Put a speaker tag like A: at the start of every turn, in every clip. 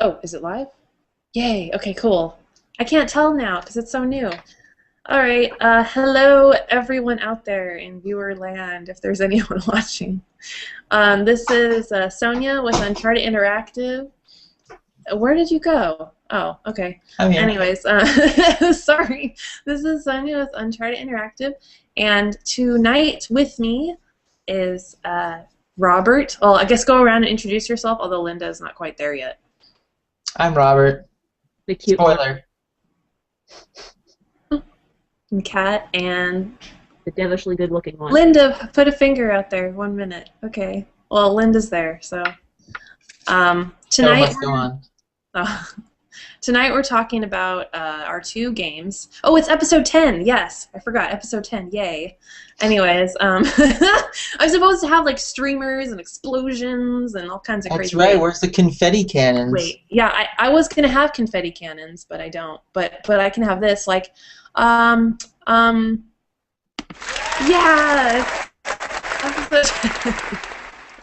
A: Oh, is it live? Yay. Okay, cool. I can't tell now because it's so new. All right. Hello, everyone out there in viewer land, if there's anyone watching. This is Sonia with Uncharted Interactive. Where did you go? Oh, okay.
B: I'm here.
A: Anyways, sorry. This is Sonia with Uncharted Interactive, and tonight with me is Robert. Well, I guess go around and introduce yourself, although Linda is not quite there yet.
B: I'm Robert.
C: The cute one.
B: Spoiler.
A: And Kat and
C: The devilishly good-looking one.
A: Linda. Put a finger out there. 1 minute. Okay. Well, Linda's there, so
B: So
A: tonight.
B: let's go on.
A: Oh, tonight we're talking about our two games. Oh, it's episode 10. Yes, I forgot. Episode 10. Yay. Anyways, I'm supposed to have like streamers and explosions and all kinds of
B: That's
A: crazy
B: right.
A: things.
B: Where's the confetti cannons?
A: Wait, yeah, I was gonna have confetti cannons, but I don't. But I can have this. Like, um, yeah.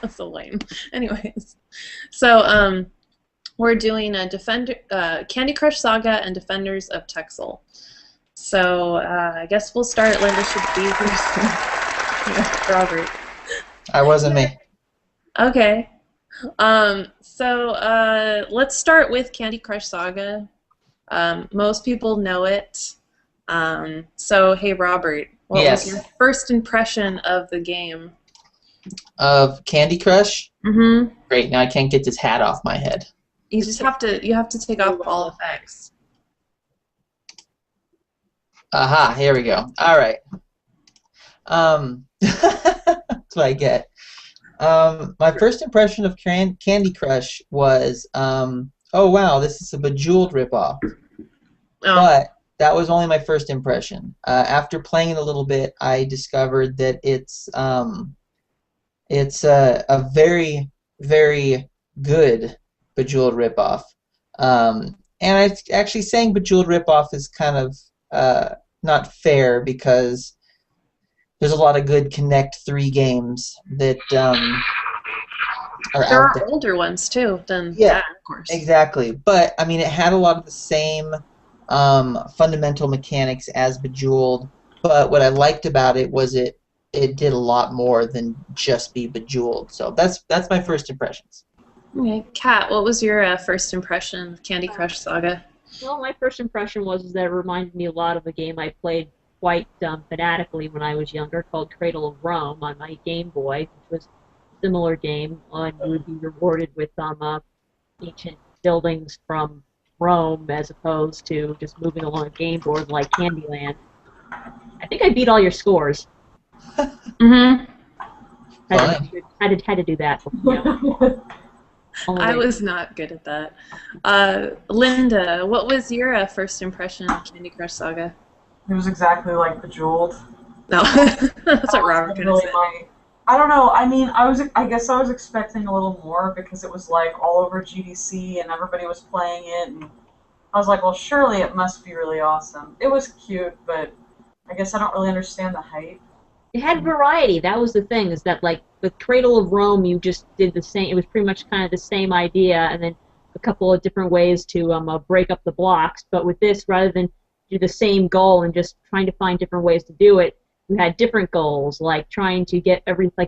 A: That's so lame. Anyways, so we're doing a Candy Crush Saga and Defenders of Texel. So I guess we'll start. Linda should be here. Robert.
B: I wasn't me.
A: Okay. So let's start with Candy Crush Saga. Most people know it. So hey, Robert, what
B: Yes.
A: was your first impression of the game?
B: Of Candy Crush?
A: Mm-hmm.
B: Great. Now I can't get this hat off my head.
A: You just have to take off all effects.
B: Aha. Here we go. All right. That's what I get. My first impression of Candy Crush was, oh wow, this is a Bejeweled ripoff.
A: Oh.
B: But that was only my first impression. After playing it a little bit, I discovered that it's a very, very good Bejeweled ripoff. And actually saying Bejeweled ripoff is kind of not fair because there's a lot of good Connect 3 games that are
A: There
B: out
A: are
B: there.
A: older ones too than
B: Yeah,
A: that, of course.
B: exactly. But I mean, it had a lot of the same fundamental mechanics as Bejeweled. But what I liked about it was it did a lot more than just be Bejeweled. So that's my first impressions.
A: Okay, Kat, what was your first impression of Candy Crush Saga?
C: Well, my first impression was that it reminded me a lot of a game I played quite fanatically when I was younger called Cradle of Rome on my Game Boy, which was a similar game. And you would be rewarded with ancient buildings from Rome as opposed to just moving along a game board like Candyland. I think I beat all your scores.
A: Mm-hmm.
C: Had to do that.
A: I was not good at that. Linda, what was your first impression of Candy Crush Saga?
D: It was exactly like Bejeweled.
A: No, that's what Robert could have said.
D: I don't know. I mean, I guess I was expecting a little more because it was like all over GDC and everybody was playing it, and I was like, well, surely it must be really awesome. It was cute, but I guess I don't really understand the hype.
C: It had variety. That was the thing, is that like with Cradle of Rome, you just did the same. It was pretty much kind of the same idea, and then a couple of different ways to break up the blocks. But with this, rather than do the same goal and just trying to find different ways to do it, you had different goals, like trying to get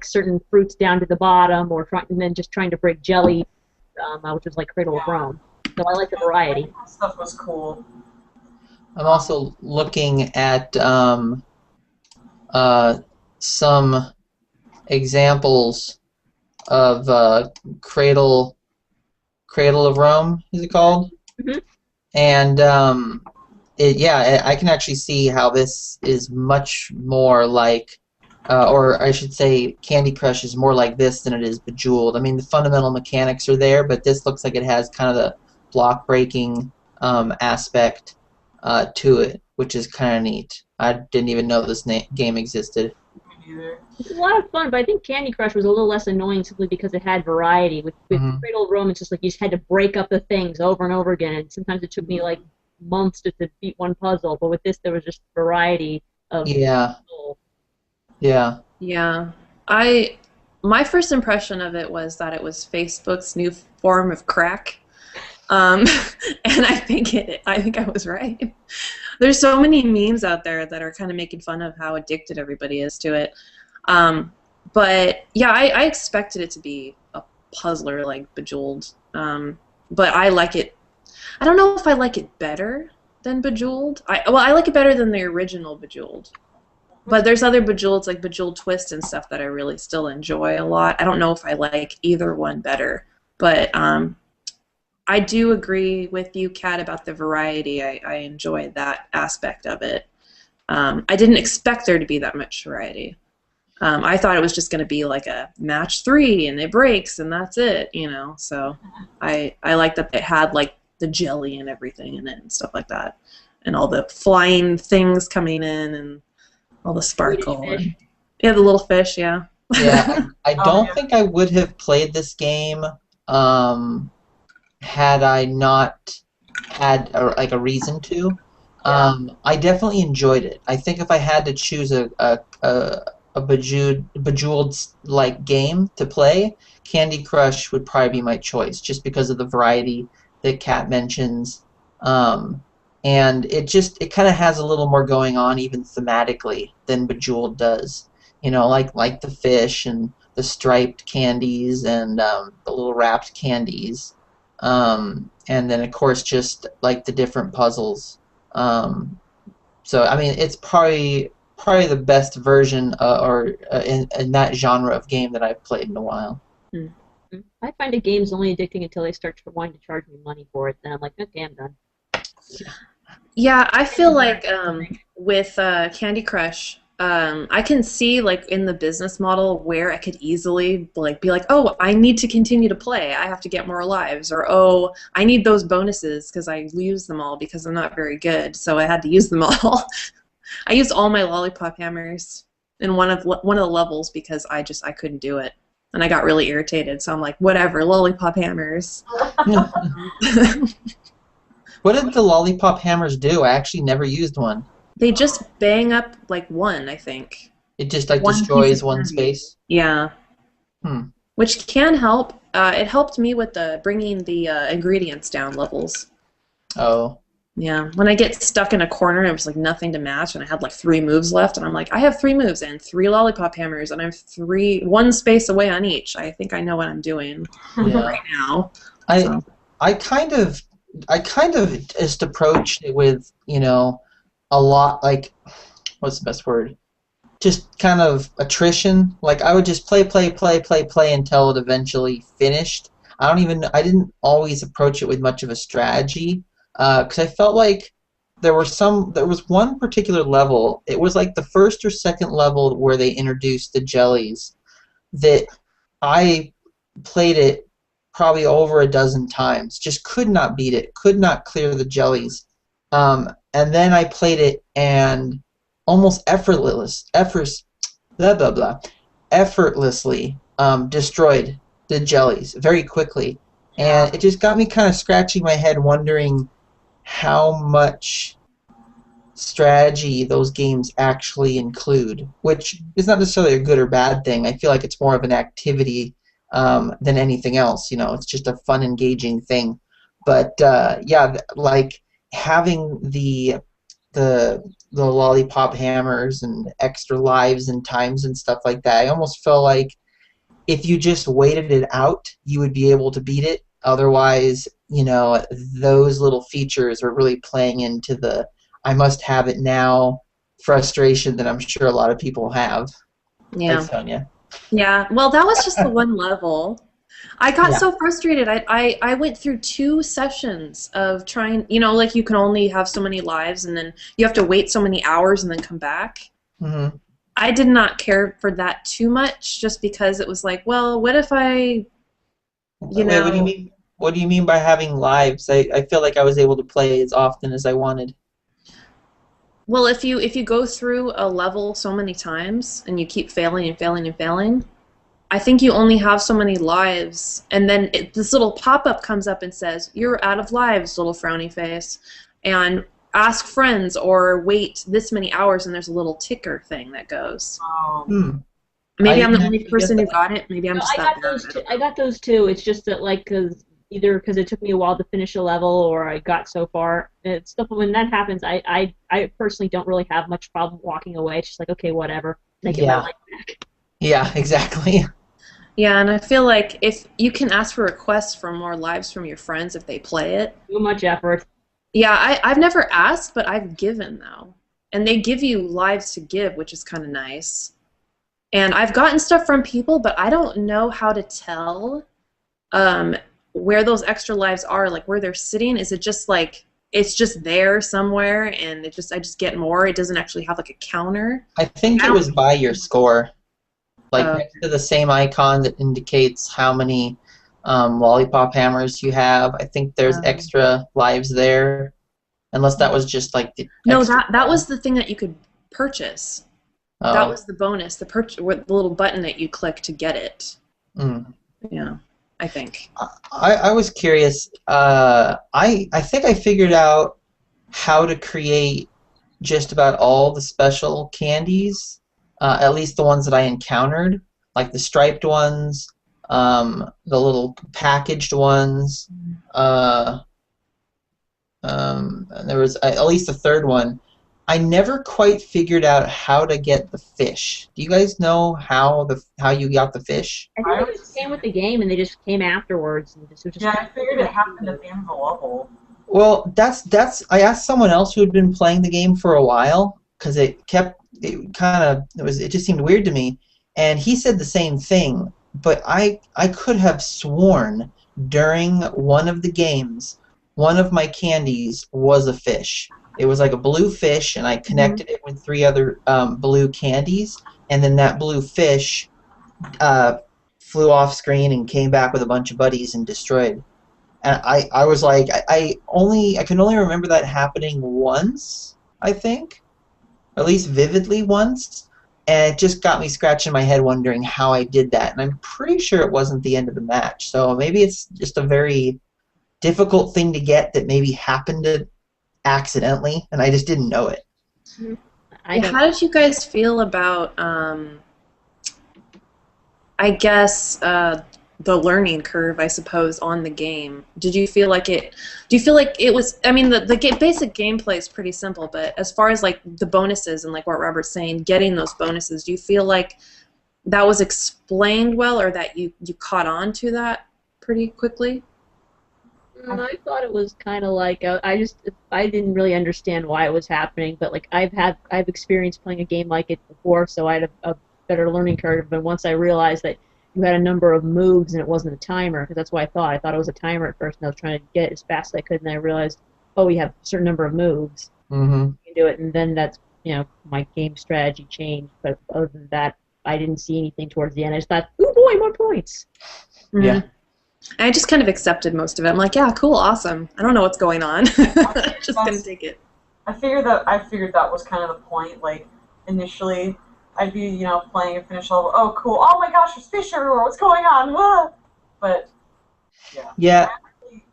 C: certain fruits down to the bottom, and then just trying to break jelly, which was like Cradle of Rome. So I like the variety.
D: That stuff was cool.
B: I'm also looking at some examples of Cradle of Rome, is it called?
C: Mhm.
B: And I can actually see how this is much more like, or I should say, Candy Crush is more like this than it is Bejeweled. I mean, the fundamental mechanics are there, but this looks like it has kind of the block breaking aspect to it, which is kind of neat. I didn't even know this game existed.
D: Me neither.
C: It's a lot of fun, but I think Candy Crush was a little less annoying simply because it had variety. With Cradle of Rome, it's just like you just had to break up the things over and over again, and sometimes it took me like months just to beat one puzzle. But with this, there was just variety of.
B: Yeah. Yeah.
A: Yeah. My first impression of it was that it was Facebook's new form of crack. Um, and I think I was right. There's so many memes out there that are kind of making fun of how addicted everybody is to it. Um, but yeah, I expected it to be a puzzler like Bejeweled. But I like it. I don't know if I like it better than Bejeweled. I like it better than the original Bejeweled. But there's other Bejeweleds like Bejeweled Twist and stuff that I really still enjoy a lot. I don't know if I like either one better, but I do agree with you, Kat, about the variety. I enjoy that aspect of it. I didn't expect there to be that much variety. I thought it was just going to be like a match 3 and it breaks and that's it, you know. So I like that they had like the jelly and everything in it and stuff like that, and all the flying things coming in and all the sparkle. And, yeah, the little fish. Yeah.
B: Yeah, I don't think I would have played this game had I not had a reason to. I definitely enjoyed it. I think if I had to choose a bejeweled like game to play, Candy Crush would probably be my choice, just because of the variety that Kat mentions, and it kind of has a little more going on even thematically than Bejeweled does. You know, like the fish and the striped candies and the little wrapped candies, and then of course just like the different puzzles. So I mean, it's probably the best version in that genre of game that I've played in a while.
C: Mm-hmm. I find a game's only addicting until they start wanting to charge me money for it. Then I'm like, okay, I'm done.
A: Yeah, I feel like with Candy Crush, I can see like in the business model where I could easily like be like, oh, I need to continue to play. I have to get more lives, or oh, I need those bonuses because I lose them all because I'm not very good, so I had to use them all. I used all my lollipop hammers in one of the levels because I couldn't do it, and I got really irritated. So I'm like, whatever, lollipop hammers.
B: What did the lollipop hammers do? I actually never used one.
A: They just bang up like one, I think.
B: It just like
A: One
B: destroys
A: piece of
B: one
A: candy.
B: space.
A: Yeah.
B: Hmm.
A: Which can help. It helped me with bringing the ingredients down levels.
B: Oh.
A: Yeah. When I get stuck in a corner, it was like nothing to match, and I had like 3 moves left, and I'm like, I have 3 moves and 3 lollipop hammers, and I'm 1 space away on each. I think I know what I'm doing right now.
B: I kind of just approached it with, you know, a lot, like, what's the best word? Just kind of attrition. Like, I would just play until it eventually finished. I didn't always approach it with much of a strategy, because I felt like there was one particular level. It was like the first or second level where they introduced the jellies that I played it probably over a dozen times. Just could not beat it. Could not clear the jellies. And then I played it and almost effortlessly destroyed the jellies very quickly. And it just got me kind of scratching my head, wondering how much strategy those games actually include, which is not necessarily a good or bad thing. I feel like it's more of an activity than anything else. You know, it's just a fun, engaging thing. But yeah, like having the lollipop hammers and extra lives and times and stuff like that, I almost felt like if you just waited it out, you would be able to beat it. Otherwise, you know, those little features are really playing into the I must have it now frustration that I'm sure a lot of people have.
A: Yeah.
B: Like Sonia.
A: Yeah. Well, that was just the one level. I got so frustrated. I went through 2 sessions of trying, you know, like you can only have so many lives and then you have to wait so many hours and then come back.
B: Mm-hmm.
A: I did not care for that too much just because it was like, well, what if I, you know.
B: What do you mean? What do you mean by having lives? I feel like I was able to play as often as I wanted.
A: Well, if you go through a level so many times and you keep failing and failing and failing, I think you only have so many lives, and then this little pop-up comes up and says, you're out of lives, little frowny face, and ask friends or wait this many hours, and there's a little ticker thing that goes. Maybe I'm the only person who got it. Maybe I'm just
C: I got those too. It's just that, like, 'cause either because it took me a while to finish a level or I got so far. It's stuff when that happens, I personally don't really have much problem walking away. It's just like, okay, whatever. Can I get my
B: Yeah.
C: life back?
B: Yeah, exactly.
A: Yeah, and I feel like if you can ask for requests for more lives from your friends if they play it.
C: Too much effort.
A: Yeah, I've never asked, but I've given though. And they give you lives to give, which is kind of nice. And I've gotten stuff from people, but I don't know how to tell um, where those extra lives are, like where they're sitting. Is it just like it's just there somewhere, and I just get more? It doesn't actually have like a counter.
B: I think it was by your score. Like
A: Uh,
B: next to the same icon that indicates how many lollipop hammers you have. I think there's
A: um,
B: extra lives there. Unless that was just like the
A: no,
B: extra.
A: that was the thing that you could purchase. That
B: Oh.
A: was the bonus, the little button that you click to get it.
B: Mm.
A: Yeah, I think.
B: I was curious. I think I figured out how to create just about all the special candies, at least the ones that I encountered, like the striped ones, the little packaged ones. And there was at least a third one. I never quite figured out how to get the fish. Do you guys know how you got the fish?
C: I think they just came with the game and they just came afterwards. And just, it was just
D: Yeah, I figured it happened at the end of the level.
B: Well, that's. I asked someone else who had been playing the game for a while because it just seemed weird to me, and he said the same thing. But I could have sworn during one of the games, one of my candies was a fish. It was like a blue fish, and I connected it with 3 other blue candies, and then that blue fish flew off screen and came back with a bunch of buddies and destroyed. And I was like, I can only remember that happening once, I think, at least vividly once, and it just got me scratching my head wondering how I did that. And I'm pretty sure it wasn't the end of the match, so maybe it's just a very difficult thing to get that maybe happened accidentally, and I just didn't know it.
A: How did you guys feel about, I guess, the learning curve, I suppose, on the game? Did you feel like it? Do you feel like it was? I mean, the basic gameplay is pretty simple, but as far as like the bonuses and like what Robert's saying, getting those bonuses, do you feel like that was explained well, or that you caught on to that pretty quickly?
C: I thought it was kind of like I didn't really understand why it was happening, but like I've experienced playing a game like it before, so I had a better learning curve. But once I realized that you had a number of moves and it wasn't a timer, because that's what I thought it was a timer at first, and I was trying to get it as fast as I could, and then I realized, oh, we have a certain number of moves,
B: Mm-hmm.
C: you can do it, and then that's my game strategy changed. But other than that, I didn't see anything towards the end. I just thought, oh boy, more points.
B: Yeah.
A: I just kind of accepted most of it. I'm like, yeah, cool, awesome. I don't know what's going on. Just gonna take it.
D: I figured that was kind of the point. Like initially, I'd be playing a finish level. Oh, cool! Oh my gosh, there's fish everywhere. What's going on? Ah! But yeah.
B: Yeah.
D: Actually,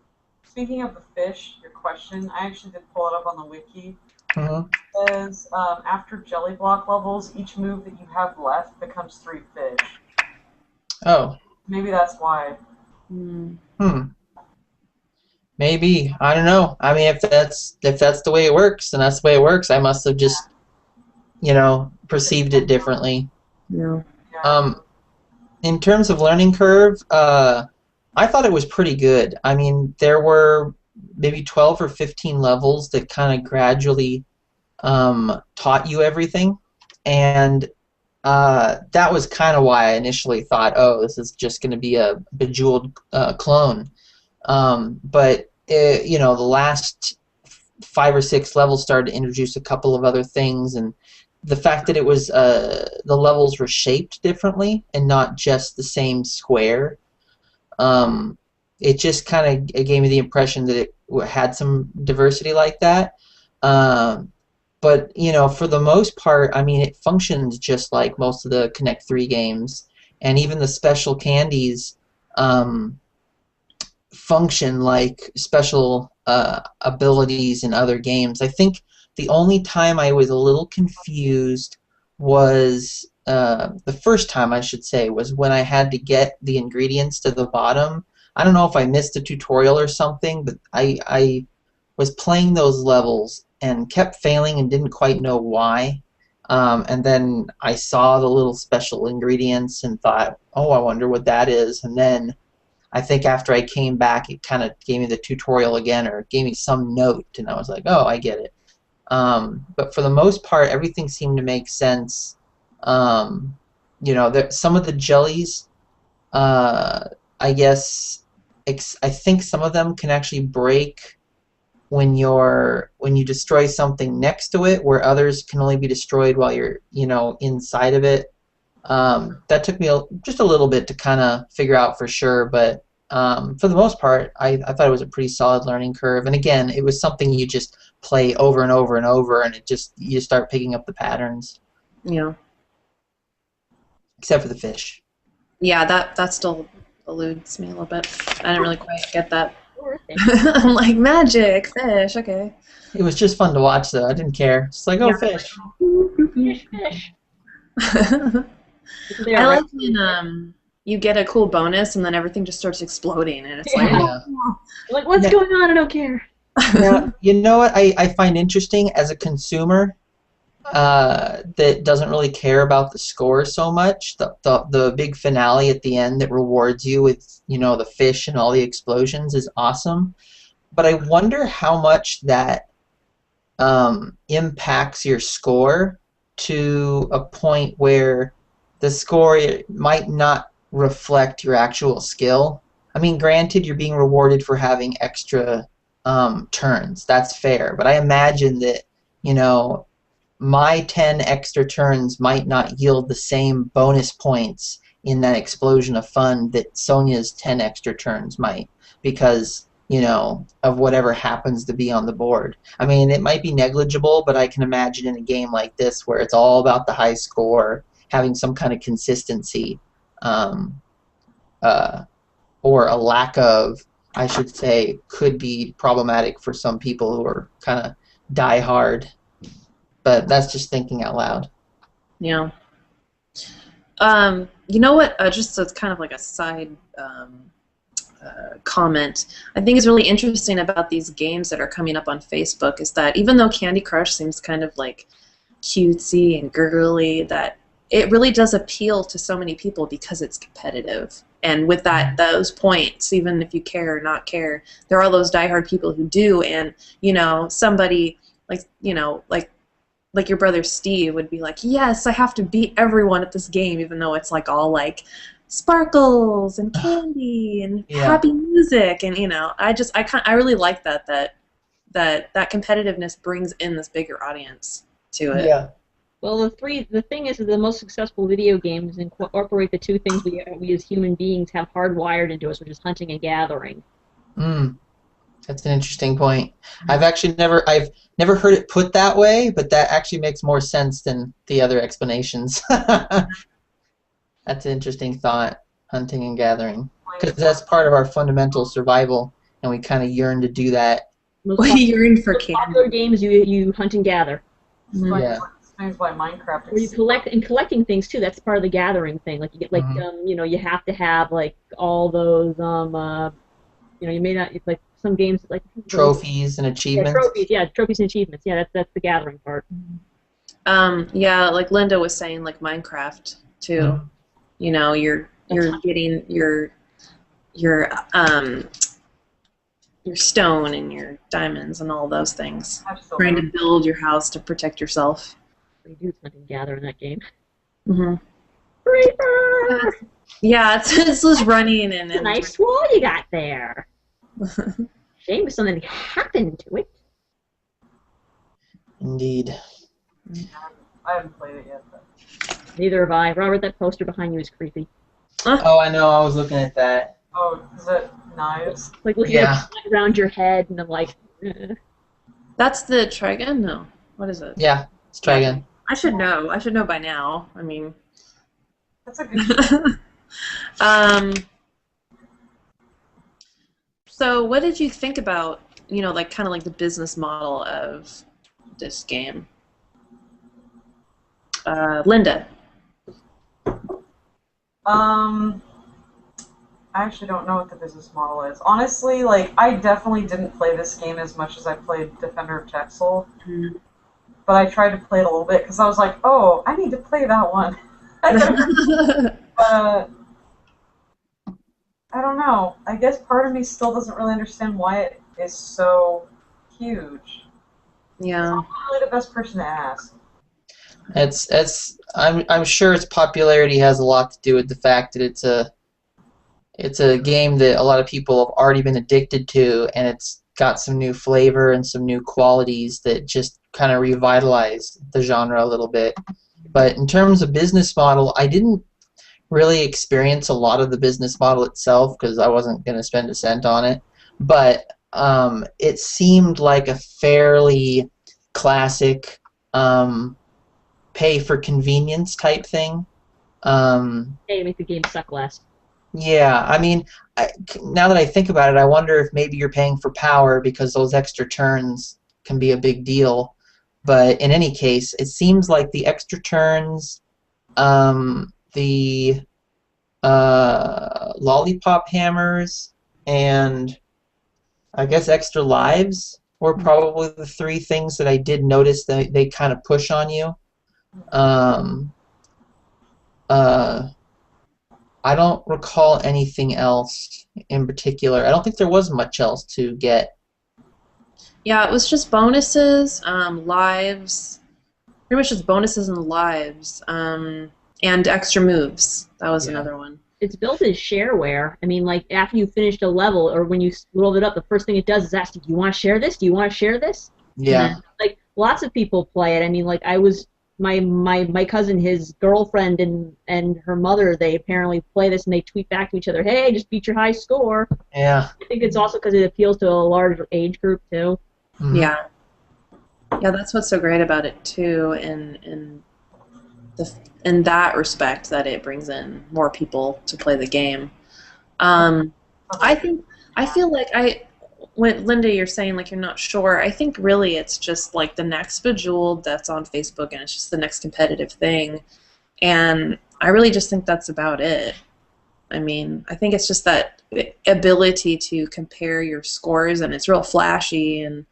D: speaking of the fish, your question, I actually did pull it up on the wiki.
B: Mm-hmm.
D: It says after jelly block levels, each move that you have left becomes 3 fish.
B: Oh.
D: Maybe that's why.
B: Maybe. I don't know. I mean, if that's the way it works, then that's the way it works. I must have just, perceived it differently.
A: Yeah.
B: In terms of learning curve, I thought it was pretty good. I mean, there were maybe 12 or 15 levels that kind of gradually taught you everything, and that was kind of why I initially thought, oh, this is just going to be a Bejeweled clone. But the last 5 or 6 levels started to introduce a couple of other things, and the fact that it was the levels were shaped differently and not just the same square, it just kind of gave me the impression that it had some diversity like that. But for the most part, I mean, it functions just like most of the Connect 3 games, and even the special candies function like special abilities in other games. I think the only time I was a little confused was the first time, I should say, was when I had to get the ingredients to the bottom I don't know if I missed a tutorial or something, but I was playing those levels and kept failing and didn't quite know why. And then I saw the little special ingredients and thought, oh, I wonder what that is. And then I think after I came back, it kind of gave me the tutorial again, or gave me some note, and I was like, oh, I get it. But for the most part, everything seemed to make sense. Some of the jellies, I guess, I think some of them can actually break when you destroy something next to it, where others can only be destroyed while you're inside of it. That took me just a little bit to kind of figure out for sure, but for the most part, I thought it was a pretty solid learning curve. And again, it was something you just play over and over and over, and you start picking up the patterns.
A: Yeah.
B: Except for the fish.
A: Yeah, that still eludes me a little bit. I didn't really quite get that. I'm like, magic, fish, okay.
B: It was just fun to watch, though. I didn't care. It's like, oh, fish.
C: Fish.
A: I like when you get a cool bonus and then everything just starts exploding and it's like,
C: like, what's going on? I don't care.
B: Yeah, you know what I find interesting as a consumer that doesn't really care about the score so much. The big finale at the end that rewards you with the fish and all the explosions is awesome. But I wonder how much that impacts your score to a point where the score might not reflect your actual skill. I mean, granted, you're being rewarded for having extra turns. That's fair. But I imagine that, my 10 extra turns might not yield the same bonus points in that explosion of fun that Sonia's 10 extra turns might, because, of whatever happens to be on the board. I mean, it might be negligible, but I can imagine in a game like this where it's all about the high score, having some kind of consistency, or a lack of, I should say, could be problematic for some people who are kind of die-hard. But that's just thinking out loud.
A: Yeah. You know what? Just as kind of like a side comment, I think is really interesting about these games that are coming up on Facebook is that even though Candy Crush seems kind of like cutesy and girly, that it really does appeal to so many people because it's competitive. And with those points, even if you care or not care, there are those diehard people who do. And somebody like your brother Steve would be like, yes, I have to beat everyone at this game, even though it's like all like sparkles and candy and happy music, and I really like that competitiveness brings in this bigger audience to it.
B: Yeah.
C: Well, the thing is that the most successful video games incorporate the two things we as human beings have hardwired into us, which is hunting and gathering.
B: That's an interesting point. I've never heard it put that way, but that actually makes more sense than the other explanations. That's an interesting thought, hunting and gathering, because that's part of our fundamental survival, and we kind of yearn to do that.
A: We yearn for candy.
C: Popular games, you hunt and gather.
B: Yeah.
D: Explains why Minecraft.
C: Or you collecting things too. That's part of the gathering thing. Like you get you have to have like all those you may not like some games like
B: trophies and achievements.
C: Trophies and achievements. Yeah, that's the gathering part.
A: Yeah, like Linda was saying, like Minecraft too. You're getting your stone and your diamonds and all those things.
D: Absolutely.
A: Trying to build your house to protect yourself.
C: You do hunt and gather in that game.
A: Creeper! Yeah, it's just running and
C: a nice wall you got there. Shame if something happened to it.
B: Indeed.
D: I haven't played it yet. But...
C: Neither have I. Robert, that poster behind you is creepy.
B: Oh, I know. I was looking at that.
D: Oh, is it knives?
C: Like looking around your head, and I'm like.
A: That's the Trigun? No. What is it?
B: Yeah, it's Trigun.
A: I should know. I should know by now. I mean.
D: That's a good.
A: So, what did you think about, like kind of like the business model of this game? Linda.
D: I I actually don't know what the business model is. Honestly, like, I definitely didn't play this game as much as I played Defender of Texel,
A: Mm.
D: but I tried to play it a little bit because I was like, oh, I need to play that one. But I don't know. I guess part of me still doesn't really understand why it is so huge.
A: Yeah.
D: I'm not really the best person to ask.
B: I'm sure its popularity has a lot to do with the fact that it's a game that a lot of people have already been addicted to, and it's got some new flavor and some new qualities that just kind of revitalize the genre a little bit. But in terms of business model, I didn't really experience a lot of the business model itself because I wasn't going to spend a cent on it. But it seemed like a fairly classic pay for convenience type thing.
C: Hey, to make the game suck less.
B: Yeah, I mean, now that I think about it, I wonder if maybe you're paying for power because those extra turns can be a big deal. But in any case, it seems like the extra turns, the lollipop hammers, and I guess extra lives were probably the three things that I did notice that they kind of push on you. Um, uh, I don't recall anything else in particular. I don't think there was much else to get.
A: Yeah, it was just bonuses, lives, pretty much just bonuses and lives, and extra moves. That was
B: Yeah.
A: another one.
C: It's built as shareware. I mean, like, after you finished a level or when you rolled it up, the first thing it does is ask you, do you want to share this? Do you want to share this?
B: Yeah.
C: And, like, lots of people play it. I mean, like, I was my cousin, his girlfriend, and her mother, they apparently play this and they tweet back to each other, hey, just beat your high score.
B: Yeah.
C: I think it's also because it appeals to a large age group too.
B: Mhm.
A: Yeah. Yeah, that's what's so great about it too, in that respect, that it brings in more people to play the game. I think I feel like when Linda, you're saying like you're not sure. I think really it's just like the next Bejeweled that's on Facebook, and it's just the next competitive thing. And I really just think that's about it. I mean, I think it's just that ability to compare your scores, and it's real flashy, and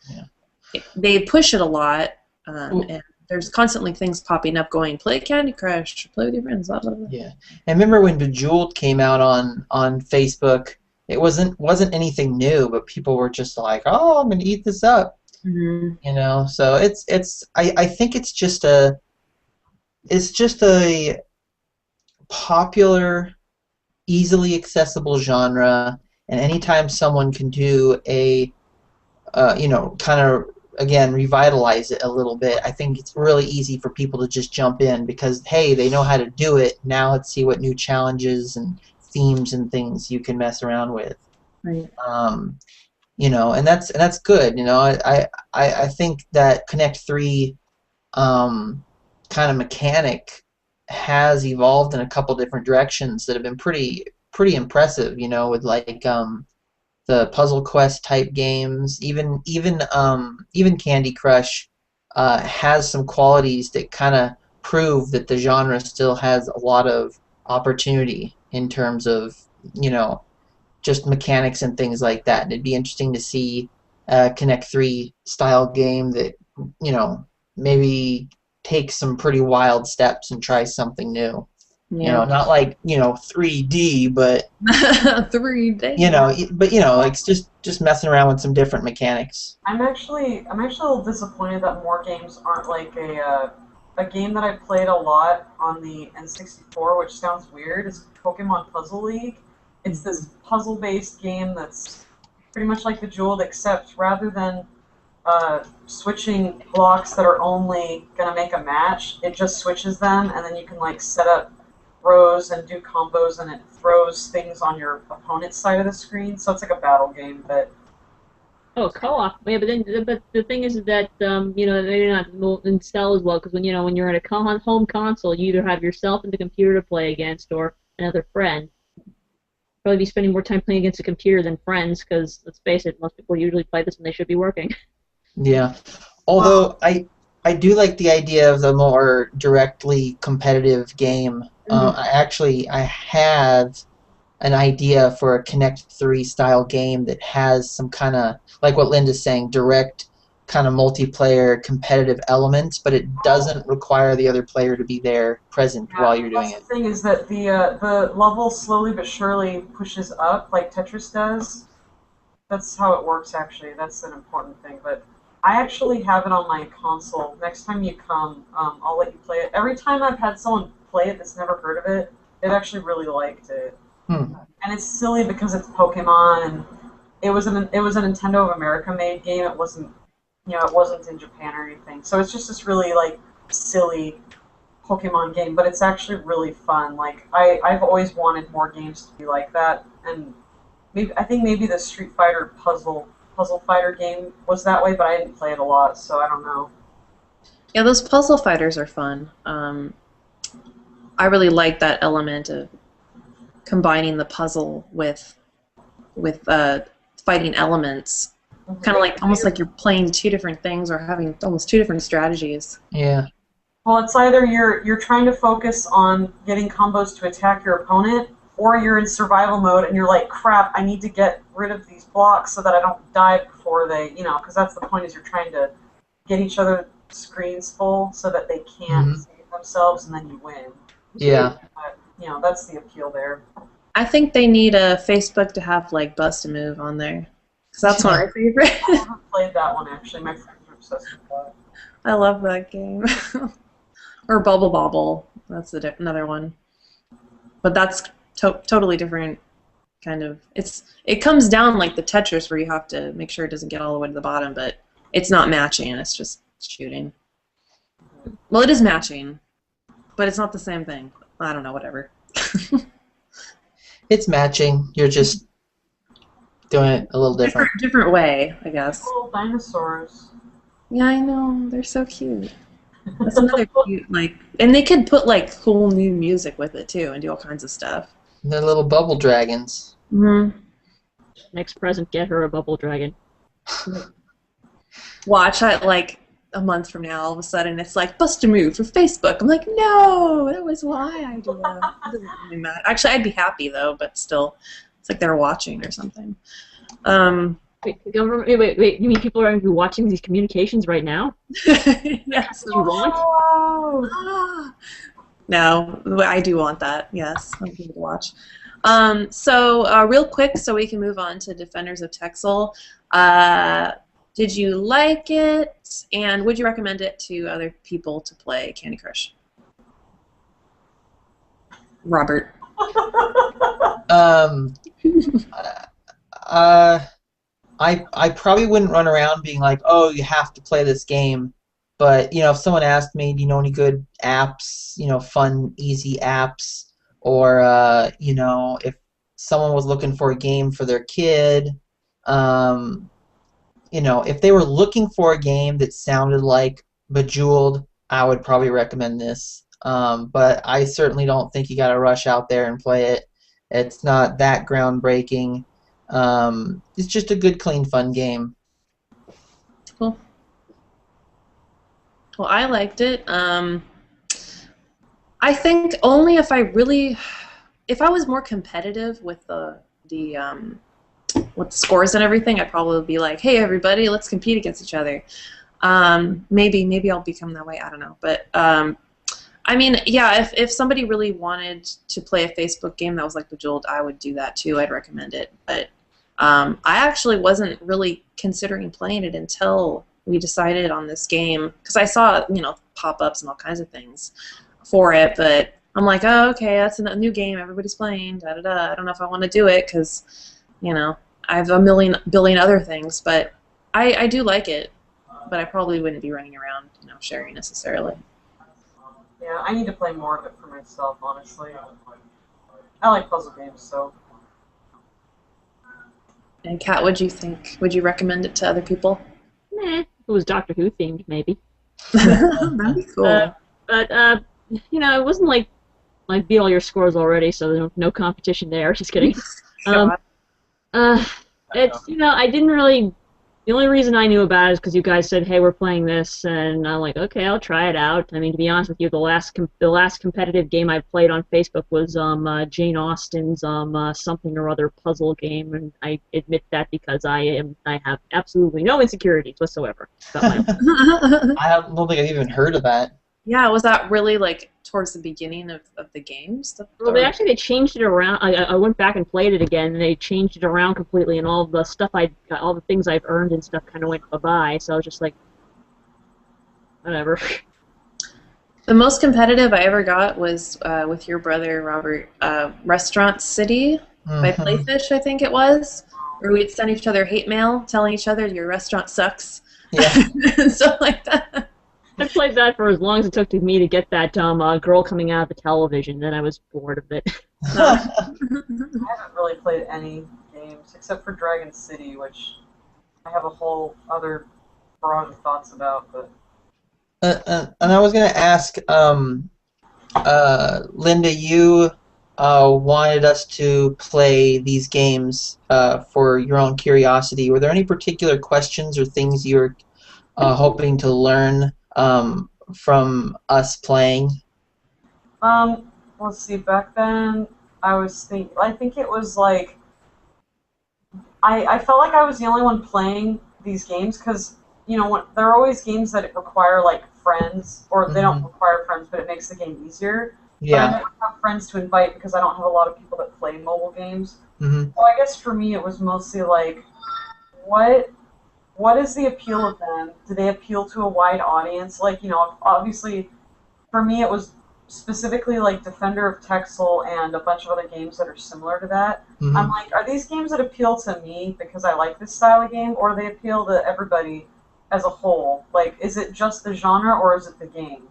A: they push it a lot, and there's constantly things popping up going, play Candy Crush, play with your friends, blah, blah, blah.
B: Yeah. And remember when Bejeweled came out on Facebook, it wasn't anything new, but people were just like, oh, I'm going to eat this up.
A: Mm-hmm.
B: You know, so I think it's just a popular, easily accessible genre, and anytime someone can do a kind of again revitalize it a little bit, I think it's really easy for people to just jump in because hey, they know how to do it. Now let's see what new challenges and themes and things you can mess around with.
A: Right.
B: And that's good. I think that Connect 3 kind of mechanic has evolved in a couple different directions that have been pretty impressive. With like the puzzle quest type games, even Candy Crush has some qualities that kind of prove that the genre still has a lot of opportunity in terms of just mechanics and things like that. And it'd be interesting to see a Connect 3 style game that maybe takes some pretty wild steps and tries something new.
A: Yeah.
B: Not like 3D, but
A: 3D.
B: like just messing around with some different mechanics.
D: I'm actually a little disappointed that more games aren't like a game that I played a lot on the N64, which sounds weird, is Pokemon Puzzle League. It's this puzzle-based game that's pretty much like Bejeweled, except rather than switching blocks that are only gonna make a match, it just switches them, and then you can like set up rows and do combos, and it throws things on your opponent's side of the screen. So it's like a battle game, but
C: Oh, co-op. Yeah, but the thing is that they don't sell as well because when you're in a home console, you either have yourself and the computer to play against or another friend. Probably be spending more time playing against a computer than friends because let's face it, most people usually play this when they should be working.
B: Yeah. Although I do like the idea of the more directly competitive game. I have an idea for a Connect 3 style game that has some kind of, like what Linda's saying, direct kind of multiplayer competitive elements, but it doesn't require the other player to be there present while you're doing
D: That's
B: it.
D: the thing is that the level slowly but surely pushes up like Tetris does. That's how it works, actually. That's an important thing. But I actually have it on my console. Next time you come, I'll let you play it. Every time I've had someone play it that's never heard of it, they've actually really liked it.
B: Hmm.
D: And it's silly because it's Pokemon, and it was a Nintendo of America made game. It wasn't, it wasn't in Japan or anything. So it's just this really like silly Pokemon game, but it's actually really fun. Like I've always wanted more games to be like that, and I think maybe the Street Fighter puzzle fighter game was that way, but I didn't play it a lot, so I don't know.
A: Yeah, those puzzle fighters are fun. I really like that element of combining the puzzle with fighting elements. Kind of like almost like you're playing two different things or having almost two different strategies.
B: Yeah.
D: Well, it's either you're trying to focus on getting combos to attack your opponent, or you're in survival mode and you're like, crap, I need to get rid of these blocks so that I don't die before they, because that's the point is you're trying to get each other's screens full so that they can't save themselves and then you win.
B: Yeah.
D: But, that's the appeal there.
A: I think they need a Facebook to have like Bust a Move on there. Because that's one of my favorite.
D: I haven't played that one, actually. My friends are obsessed with that.
A: I love that game. Or Bubble Bobble. That's another one. But that's totally different kind of. It comes down like the Tetris where you have to make sure it doesn't get all the way to the bottom, but it's not matching. It's just shooting. Well, it is matching, but it's not the same thing. I don't know, whatever.
B: It's matching. You're just doing it a little different.
A: Different way, I guess.
D: Little dinosaurs.
A: Yeah, I know. They're so cute. That's another cute, like, and they could put like cool new music with it too, and do all kinds of stuff.
B: They're little bubble dragons.
A: Mm-hmm.
C: Next present, get her a bubble dragon.
A: Watch it like a month from now. All of a sudden, it's like Bust a Move for Facebook. I'm like, no, that was why I do that. It doesn't really matter. Actually, I'd be happy though, but still, it's like they're watching or something.
C: Wait. You mean people are going to be watching these communications right now?
A: Yes.
C: You want?
A: Ah. No, I do want that. Yes, I want people to watch. So real quick, so we can move on to Defenders of Texel. Did you like it, and would you recommend it to other people to play Candy Crush? Robert.
B: I probably wouldn't run around being like, oh, you have to play this game. But, if someone asked me, do you know any good apps, fun, easy apps, or, if someone was looking for a game for their kid, if they were looking for a game that sounded like Bejeweled, I would probably recommend this. But I certainly don't think you got to rush out there and play it. It's not that groundbreaking. It's just a good, clean, fun game.
A: Cool. Well, I liked it. I think only if I was more competitive with with the scores and everything, I'd probably be like, hey, everybody, let's compete against each other. Maybe I'll become that way. I don't know. But I mean, yeah, if somebody really wanted to play a Facebook game that was like Bejeweled, I would do that too. I'd recommend it. But I actually wasn't really considering playing it until we decided on this game, because I saw, pop-ups and all kinds of things for it, but I'm like, oh, okay, that's a new game everybody's playing, da-da-da. I don't know if I want to do it, because, I have a billion other things, but I do like it, but I probably wouldn't be running around, sharing necessarily.
D: Yeah, I need to play more of it for myself, honestly. I like puzzle games, so.
A: And Kat, what'd you think? Would you recommend it to other people?
C: Nah, if it was Doctor Who themed, maybe.
A: That'd be cool.
C: But it wasn't like I beat all your scores already, so there's no competition there. Just kidding. It's I didn't really The only reason I knew about it is because you guys said, "Hey, we're playing this," and I'm like, "Okay, I'll try it out." I mean, to be honest with you, the last competitive game I played on Facebook was Jane Austen's something or other puzzle game, and I admit that because I have absolutely no insecurities whatsoever about my.
B: I don't think I've even heard of that.
A: Yeah, was that really like towards the beginning of the games?
C: Well, they changed it around. I went back and played it again, and they changed it around completely, and all the things I've earned and stuff kind of went bye-bye. So I was just like, whatever.
A: The most competitive I ever got was with your brother Robert, Restaurant City by Playfish, I think it was, where we'd send each other hate mail telling each other your restaurant sucks,
B: Yeah.
A: and stuff like that.
C: I played that for as long as it took to me to get that girl coming out of the television. Then I was bored of it.
D: I haven't really played any games except for Dragon City, which I have a whole other barrage of thoughts about. But
B: And I was gonna ask, Linda, you wanted us to play these games for your own curiosity. Were there any particular questions or things you were hoping to learn from us playing?
D: let's see. Back then, I think it was like I felt like I was the only one playing these games because there are always games that require like friends, or they don't require friends, but it makes the game easier. But I
B: Yeah.
D: never have friends to invite because I don't have a lot of people that play mobile games.
B: Mm-hmm.
D: So I guess for me it was mostly like, what is the appeal of them? Do they appeal to a wide audience? Like, obviously for me it was specifically like Defender of Texel and a bunch of other games that are similar to that.
B: Mm-hmm.
D: I'm like, are these games that appeal to me because I like this style of game, or do they appeal to everybody as a whole? Like, is it just the genre or is it the game?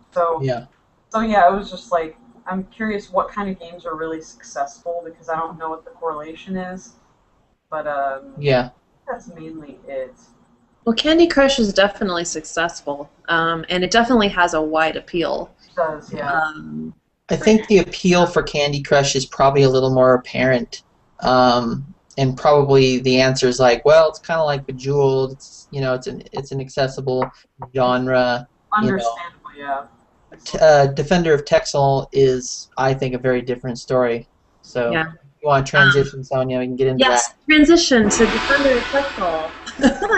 B: Yeah.
D: So yeah, it was just like, I'm curious what kind of games are really successful because I don't know what the correlation is. But
B: Yeah.
D: that's mainly it.
A: Well, Candy Crush is definitely successful, and it definitely has a wide appeal.
D: It does, yeah.
B: I think the appeal for Candy Crush is probably a little more apparent, and probably the answer is like, well, it's kind of like Bejeweled. It's an accessible genre.
D: Understandable, yeah.
B: Defender of Texel is, I think, a very different story. So,
A: Yeah.
B: if you want to transition, Sonia, we can get into
A: Yes, transition to Defender of Texel.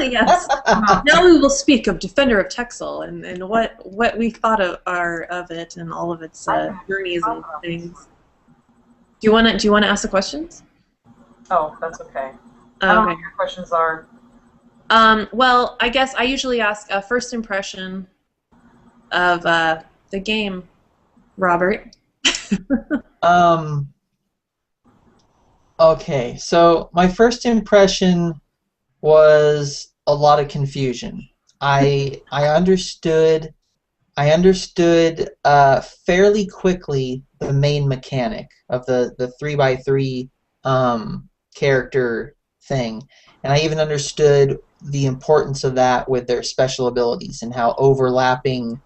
A: Yes.
B: that.
A: Now we will speak of Defender of Texel and what we thought of it and all of its journeys and things. Do you want to ask the questions?
D: Oh, that's okay. I don't know
A: Okay.
D: what your questions are.
A: Well, I guess I usually ask a first impression of the game, Robert.
B: Okay, so my first impression was a lot of confusion. I understood fairly quickly the main mechanic of the 3x3 character thing, and I even understood the importance of that with their special abilities and how overlapping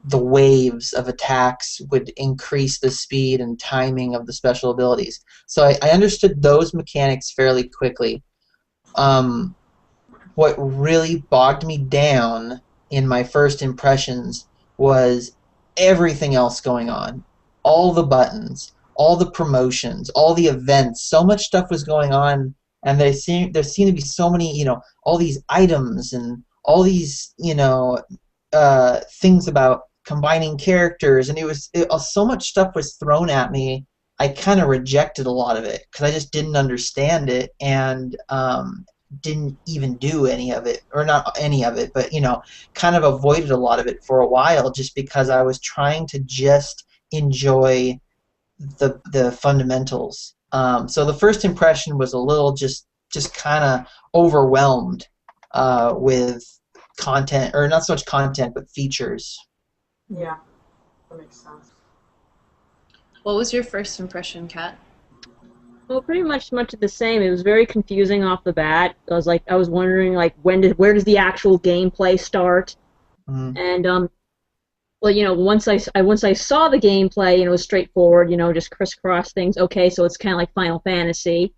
B: the waves of attacks would increase the speed and timing of the special abilities. So I understood those mechanics fairly quickly. What really bogged me down in my first impressions was everything else going on. All the buttons, all the promotions, all the events, so much stuff was going on, and there seemed to be so many, all these items and all these, things about combining characters, and so much stuff was thrown at me. I kind of rejected a lot of it because I just didn't understand it and didn't even do any of it, or not any of it, but kind of avoided a lot of it for a while just because I was trying to just enjoy the fundamentals. So the first impression was a little just kind of overwhelmed with content, or not so much content, but features.
D: Yeah, that makes sense.
A: What was your first impression, Kat?
C: Well, pretty much the same. It was very confusing off the bat. I was wondering like where does the actual gameplay start?
B: Mm.
C: And well, once I saw the gameplay, it was straightforward. Just crisscross things. Okay, so it's kind of like Final Fantasy.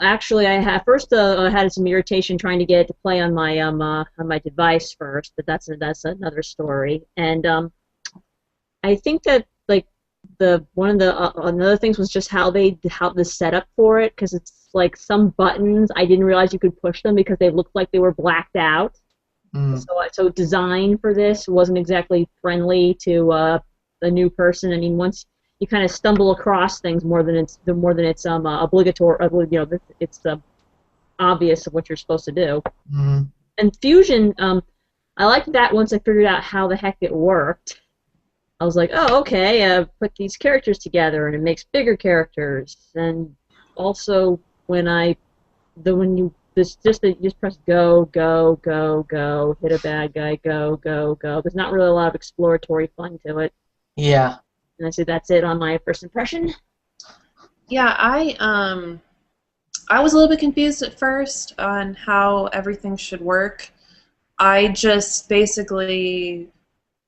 C: Actually, I had some irritation trying to get it to play on my device first, but that's another story. And I think that like the one of the another things was just how the setup for it, because it's like some buttons I didn't realize you could push them because they looked like they were blacked out.
B: Mm.
C: So design for this wasn't exactly friendly to a new person. I mean, once you kind of stumble across things more than it's obligatory, it's obvious of what you're supposed to do.
B: Mm.
C: And Fusion, I liked that once I figured out how the heck it worked. I was like, oh, okay, put these characters together, and it makes bigger characters. And also, when you just press go, go, go, go, hit a bad guy, go, go, go. There's not really a lot of exploratory fun to it.
B: Yeah.
C: And I said that's it on my first impression.
A: Yeah, I was a little bit confused at first on how everything should work. I just basically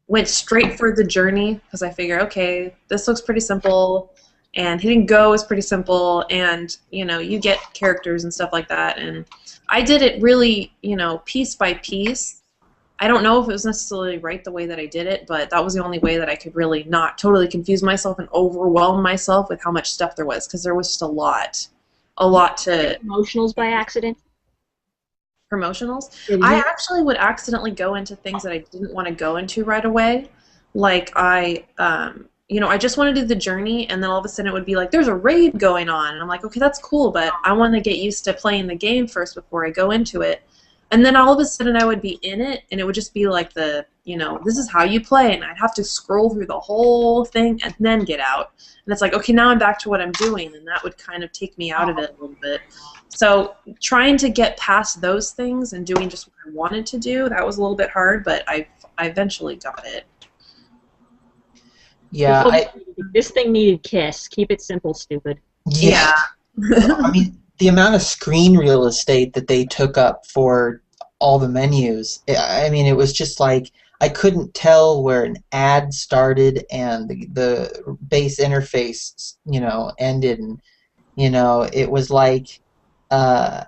A: went straight for the journey because I figure, okay, this looks pretty simple, and hitting go is pretty simple, and you get characters and stuff like that. And I did it really, piece by piece. I don't know if it was necessarily right the way that I did it, but that was the only way that I could really not totally confuse myself and overwhelm myself with how much stuff there was, because there was just a lot to
C: Promotionals by accident.
A: promotionals.
C: Yeah,
A: I actually would accidentally go into things that I didn't want to go into right away. Like I just want to do the journey, and then all of a sudden it would be like, there's a raid going on. And I'm like, okay, that's cool, but I want to get used to playing the game first before I go into it. And then all of a sudden I would be in it, and it would just be like this is how you play, and I'd have to scroll through the whole thing and then get out. And it's like, okay, now I'm back to what I'm doing, and that would kind of take me out of it a little bit. So trying to get past those things and doing just what I wanted to do, that was a little bit hard, but I eventually got it.
B: Yeah.
C: This thing needed Kiss. Keep it simple, stupid.
B: Yeah. I mean, the amount of screen real estate that they took up for all the menus, I mean, it was just like I couldn't tell where an ad started and the base interface, ended, and it was like, yeah,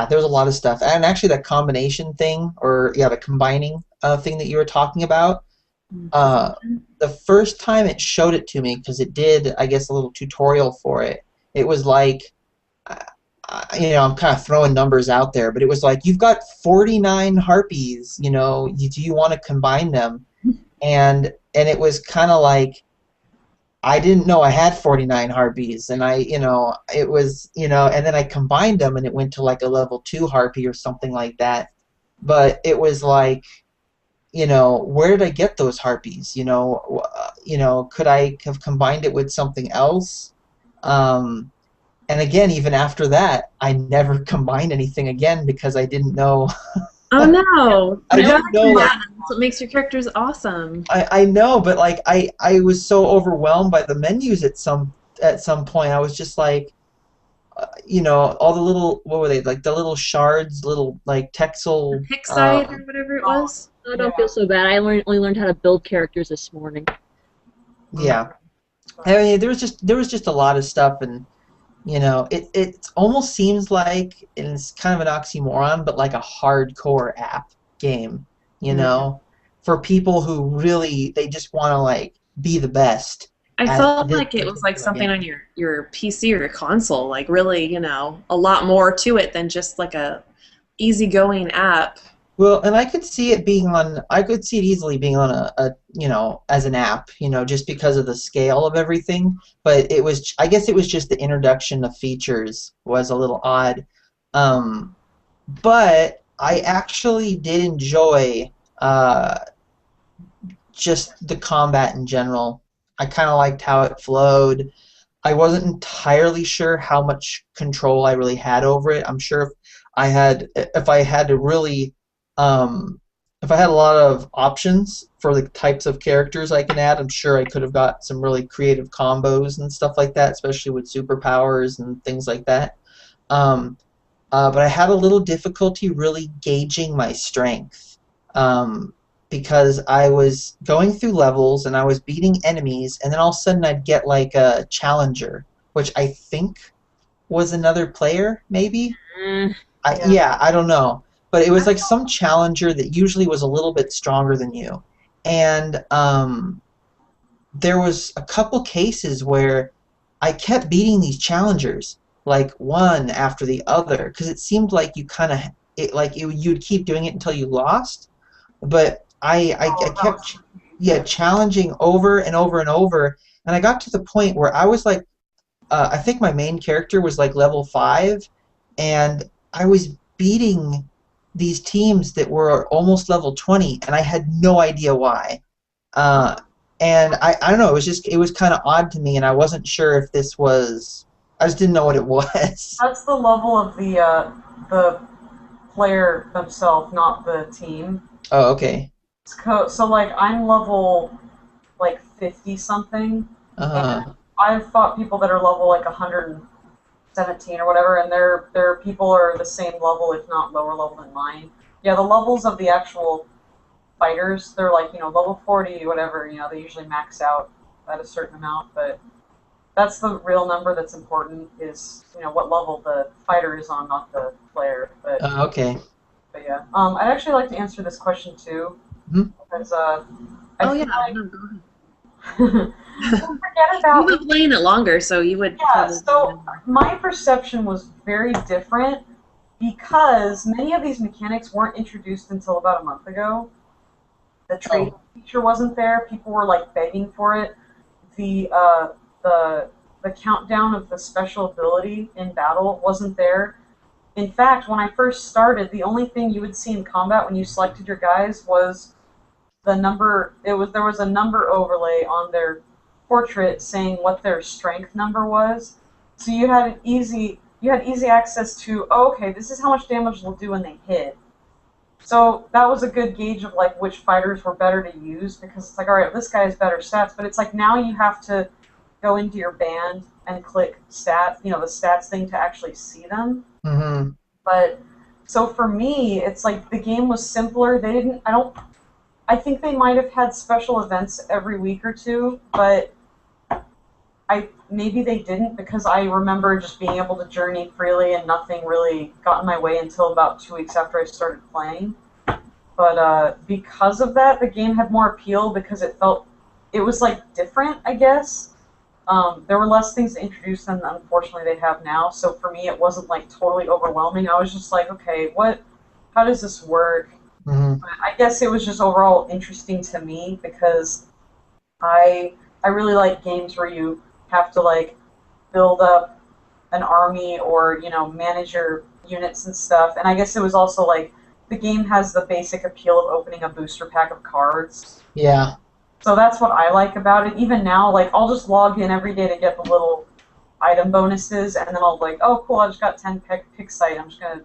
B: there was a lot of stuff. And actually, that combination thing, or the combining thing that you were talking about, the first time it showed it to me, because it did, I guess, a little tutorial for it. It was like, I'm kind of throwing numbers out there, but it was like, you've got 49 harpies, do you want to combine them? And it was kind of like, I didn't know I had 49 harpies, and it was, and then I combined them, and it went to like a level 2 harpy or something like that. But it was like, where did I get those harpies? Could I have combined it with something else? And again, even after that, I never combined anything again because I didn't know.
A: Oh no!
B: I don't know.
A: That's what makes your characters awesome.
B: I know, but like I was so overwhelmed by the menus at some point. I was just like, all the little, what were they, like the little shards, little like Texel.
A: Hexite or whatever it was.
C: Oh, don't feel so bad. I only learned how to build characters this morning.
B: Yeah, I mean, there was just a lot of stuff, and it almost seems like, and it's kind of an oxymoron, but like a hardcore app game, for people who really, they just want to like be the best.
A: I felt like it was like something on your PC or your console, like really, a lot more to it than just like a easygoing app.
B: Well, and I could see it easily being on a as an app, just because of the scale of everything. But I guess it was just the introduction of features was a little odd. But I actually did enjoy just the combat in general. I kind of liked how it flowed. I wasn't entirely sure how much control I really had over it. I'm sure if I had a lot of options for the types of characters I can add, I'm sure I could have got some really creative combos and stuff like that, especially with superpowers and things like that. But I had a little difficulty really gauging my strength because I was going through levels and I was beating enemies, and then all of a sudden I'd get like a challenger, which I think was another player, maybe.
C: Eh,
D: Yeah.
B: Yeah, I don't know, but it was like some challenger that usually was a little bit stronger than you, and there was a couple cases where I kept beating these challengers like one after the other because it seemed like you kind of you'd keep doing it until you lost, but I
D: Oh, that was
B: kept yeah
D: good.
B: challenging over and over and over, and I got to the point where I was like I think my main character was like level 5, and I was beating these teams that were almost level 20, and I had no idea why. Uh, and I don't know, it was kind of odd to me, and I wasn't sure if this was, I just didn't know what it was.
D: That's the level of the player themselves, not the team.
B: Oh, okay.
D: So like I'm level like 50 something, and
B: Uh,
D: I've fought people that are level like 117 or whatever, and their people are the same level, if not lower level than mine. Yeah, the levels of the actual fighters, they're like, level 40, whatever, they usually max out at a certain amount, but that's the real number that's important is, what level the fighter is on, not the player.
B: okay.
D: But yeah. I'd actually like to answer this question too,
B: Hmm?
D: because I
A: Oh yeah,
D: feel like
A: no, go ahead.
D: well, forget
A: You've
D: about
A: been playing it longer, so you would
D: yeah,
A: probably
D: so
A: know.
D: my perception was very different because many of these mechanics weren't introduced until about a month ago. The trading
B: Oh,
D: feature wasn't there. People were like begging for it. The uh, the the countdown of the special ability in battle wasn't there. In fact, when I first started, the only thing you would see in combat when you selected your guys was the number. There was a number overlay on their portrait saying what their strength number was. So you had easy access to, oh, okay, this is how much damage they'll do when they hit. So that was a good gauge of like which fighters were better to use because it's like, all right, this guy has better stats, but it's like now you have to go into your band and click stats, the stats thing to actually see them.
B: mm-hmm.
D: But so for me, it's like the game was simpler. They didn't. I think they might have had special events every week or two, but I maybe they didn't because I remember just being able to journey freely and nothing really got in my way until about 2 weeks after I started playing. But because of that, the game had more appeal because it was like different, I guess. There were less things to introduce than unfortunately they have now. So for me, it wasn't like totally overwhelming. I was just like, okay, how does this work?
B: Mm-hmm.
D: I guess it was just overall interesting to me because I I really like games where you have to like build up an army or manage your units and stuff. And I guess it was also like the game has the basic appeal of opening a booster pack of cards.
B: Yeah.
D: So that's what I like about it. Even now, like I'll just log in every day to get the little item bonuses, and then I'll be like, oh cool, I just got 10 pick site. I'm just gonna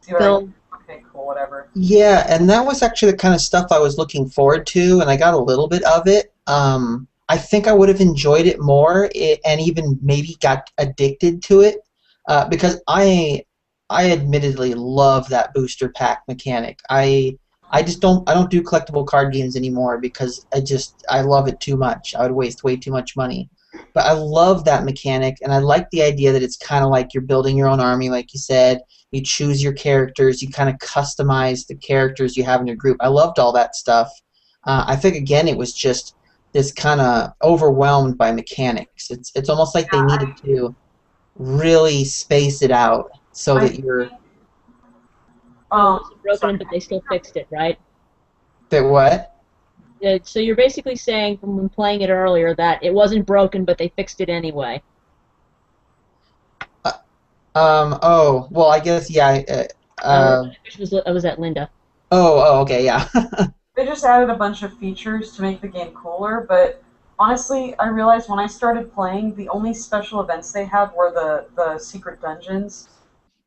D: see what I get.
A: Bill,
D: Okay, cool, whatever.
B: Yeah, and that was actually the kind of stuff I was looking forward to, and I got a little bit of it. I think I would have enjoyed it more, and even maybe got addicted to it, because I admittedly love that booster pack mechanic. I just I don't do collectible card games anymore because I love it too much. I would waste way too much money. But I love that mechanic, and I like the idea that it's kind of like you're building your own army, like you said. You choose your characters, you kind of customize the characters you have in your group. I loved all that stuff. I think again it was just this kind of overwhelmed by mechanics. It's almost like they
D: Yeah,
B: needed to really space it out so
D: I
B: that you're
C: so it wasn't broken,
D: sorry.
C: but they still fixed it, right?
B: that what?
C: So you're basically saying from when playing it earlier that it wasn't broken, but they fixed it anyway.
B: Uh, oh well, I guess yeah.
C: I was at Linda.
B: Oh okay, yeah.
D: They just added a bunch of features to make the game cooler, but honestly, I realized when I started playing, the only special events they had were the secret dungeons.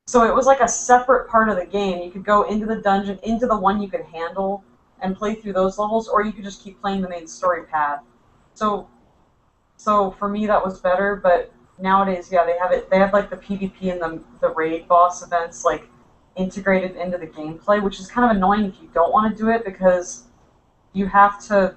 D: So it was like a separate part of the game. You could go into the dungeon, into the one you could handle, and play through those levels, or you could just keep playing the main story path. So so for me that was better, but nowadays, yeah, they have like the PvP and the raid boss events like integrated into the gameplay, which is kind of annoying if you don't want to do it because you have to.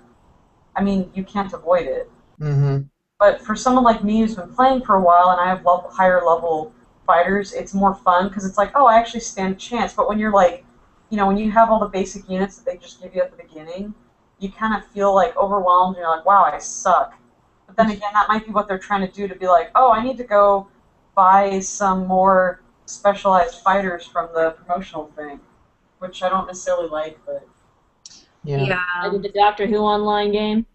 D: I mean, you can't avoid it.
B: hmm
D: But for someone like me who's been playing for a while and I have higher level fighters, it's more fun because it's like, oh, I actually stand a chance. But when you're like, when you have all the basic units that they just give you at the beginning, you kind of feel like overwhelmed. You're like, wow, I suck. But then again, that might be what they're trying to do to be like, oh, I need to go buy some more specialized fighters from the promotional thing, which I don't necessarily like, but
B: Yeah.
A: Yeah.
C: I did the Doctor Who online game.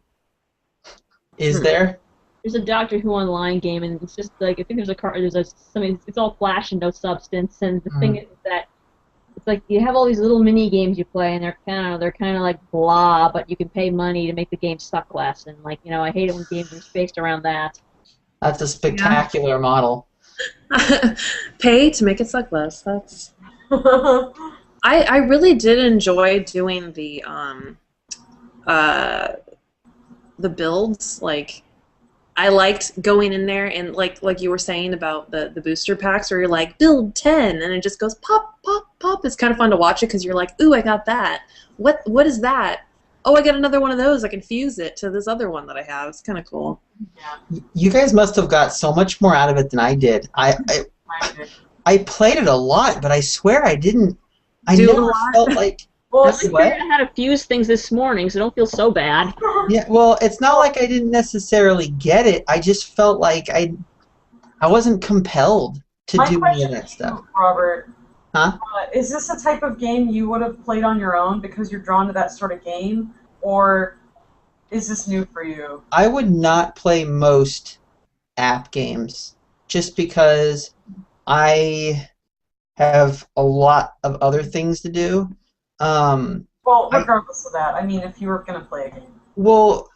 B: Is there?
C: There's a Doctor Who online game, and it's just like I think there's a card. There's a something. It's all flash and no substance. And the thing is that it's like you have all these little mini games you play, and they're kind of like blah, but you can pay money to make the game suck less. And like I hate it when games are based around that.
B: That's a spectacular model.
A: Pay to make it suck less. That's. I really did enjoy doing the builds. Like, I liked going in there and like you were saying about the booster packs where you're like build 10 and it just goes pop pop pop. It's kind of fun to watch it because you're like, ooh, I got that. What is that? Oh, I got another one of those. I can fuse it to this other one that I have. It's kind of cool.
D: yeah,
B: You guys must have got so much more out of it than I did. I played it a lot, but I swear I didn't. I
A: Do a
B: never
A: lot?
B: felt like.
D: well,
C: I figured out how to fuse things this morning, so don't feel so bad.
B: Yeah, well, it's not like I didn't necessarily get it. I just felt like I wasn't compelled to
D: my
B: do any of
D: question
B: that
D: to
B: stuff.
D: you, Robert,
B: Huh?
D: is this a type of game you would have played on your own because you're drawn to that sort of game, or is this new for you?
B: I would not play most app games just because I have a lot of other things to do.
D: Well, regardless of that, I mean, if you were going to play a game.
B: Well,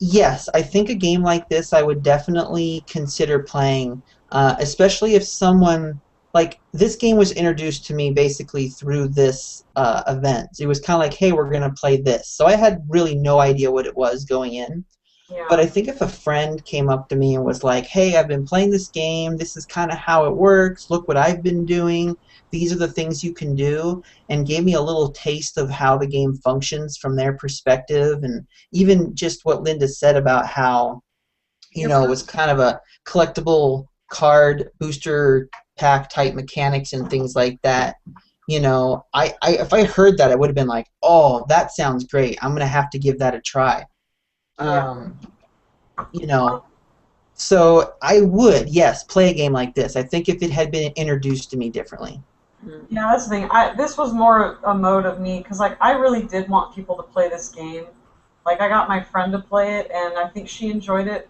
B: yes, I think a game like this I would definitely consider playing, especially if someone, like, this game was introduced to me basically through this event. It was kind of like, hey, we're going to play this. So I had really no idea what it was going in.
D: Yeah.
B: But I think if a friend came up to me and was like, hey, I've been playing this game, this is kind of how it works, look what I've been doing, these are the things you can do, and gave me a little taste of how the game functions from their perspective, and even just what Linda said about how, it was kind of a collectible card booster pack type mechanics and things like that. If I heard that, I would have been like, oh, that sounds great. I'm going to have to give that a try. So I would, yes, play a game like this. I think if it had been introduced to me differently.
D: Yeah, that's the thing. This was more a mode of me, because, like, I really did want people to play this game. Like, I got my friend to play it, and I think she enjoyed it